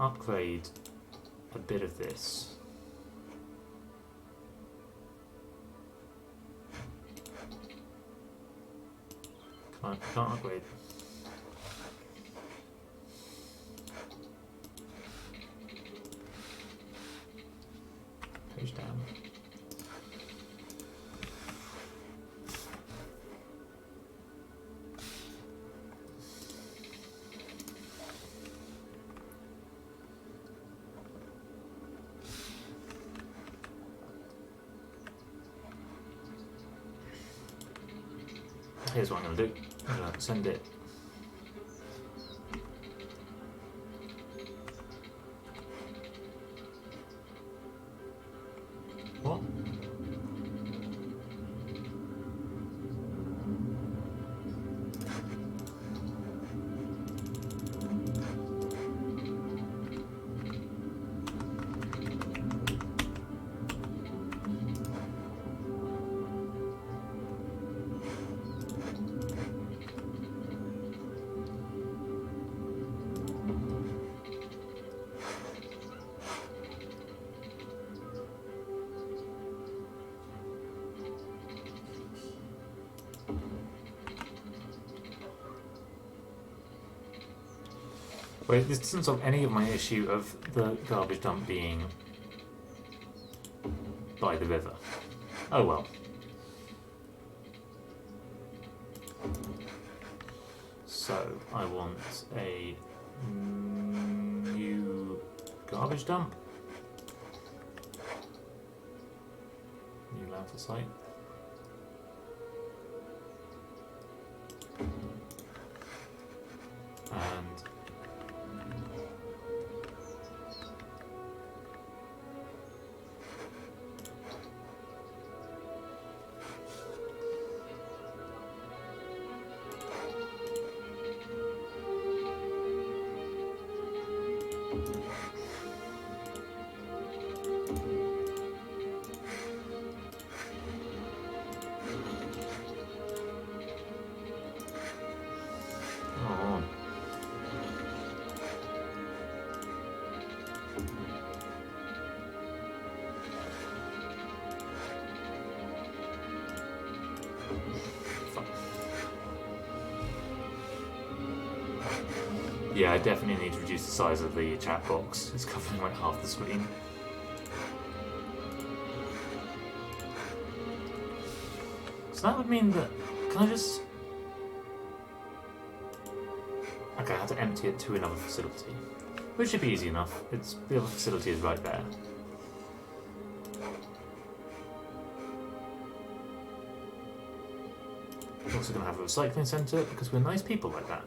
upgrade a bit of this. Can't upgrade. Page down. Here's what I'm going to do. I'm going to send it. What? Wait, this doesn't solve any of my issue of the garbage dump being by the river. Oh well. So, I want a new garbage dump. New landfill site. And oh. Fuck. Yeah, I definitely need to reduce the size of the chat box. It's covering like half the screen. So that would mean that... Can I just... Okay, I have to empty it to another facility. Which should be easy enough. It's the other facility is right there. We're also going to have a recycling centre because we're nice people like that.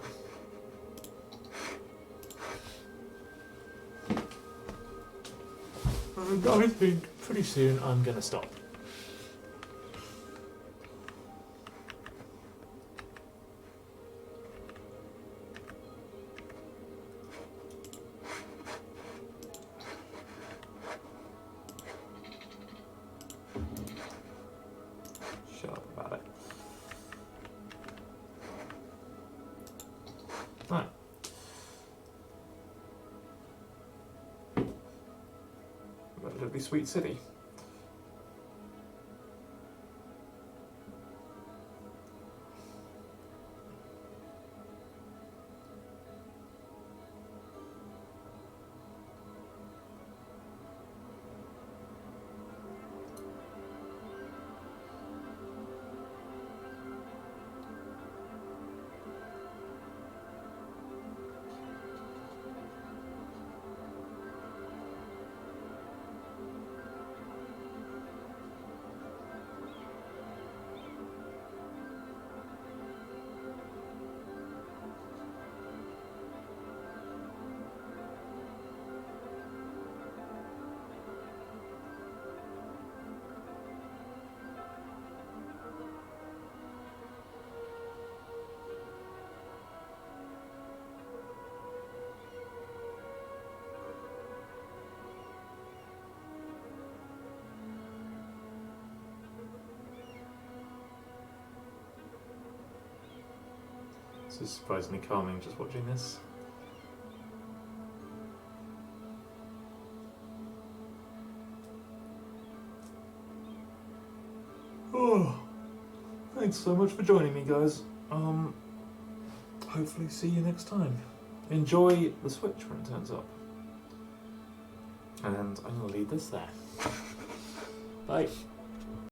And I think pretty soon I'm going to stop. Shut up about it. Right. Relatively sweet city. This is surprisingly calming just watching this. Thanks so much for joining me, guys. Hopefully see you next time. Enjoy the Switch when it turns up. And I'm gonna leave this there. Bye.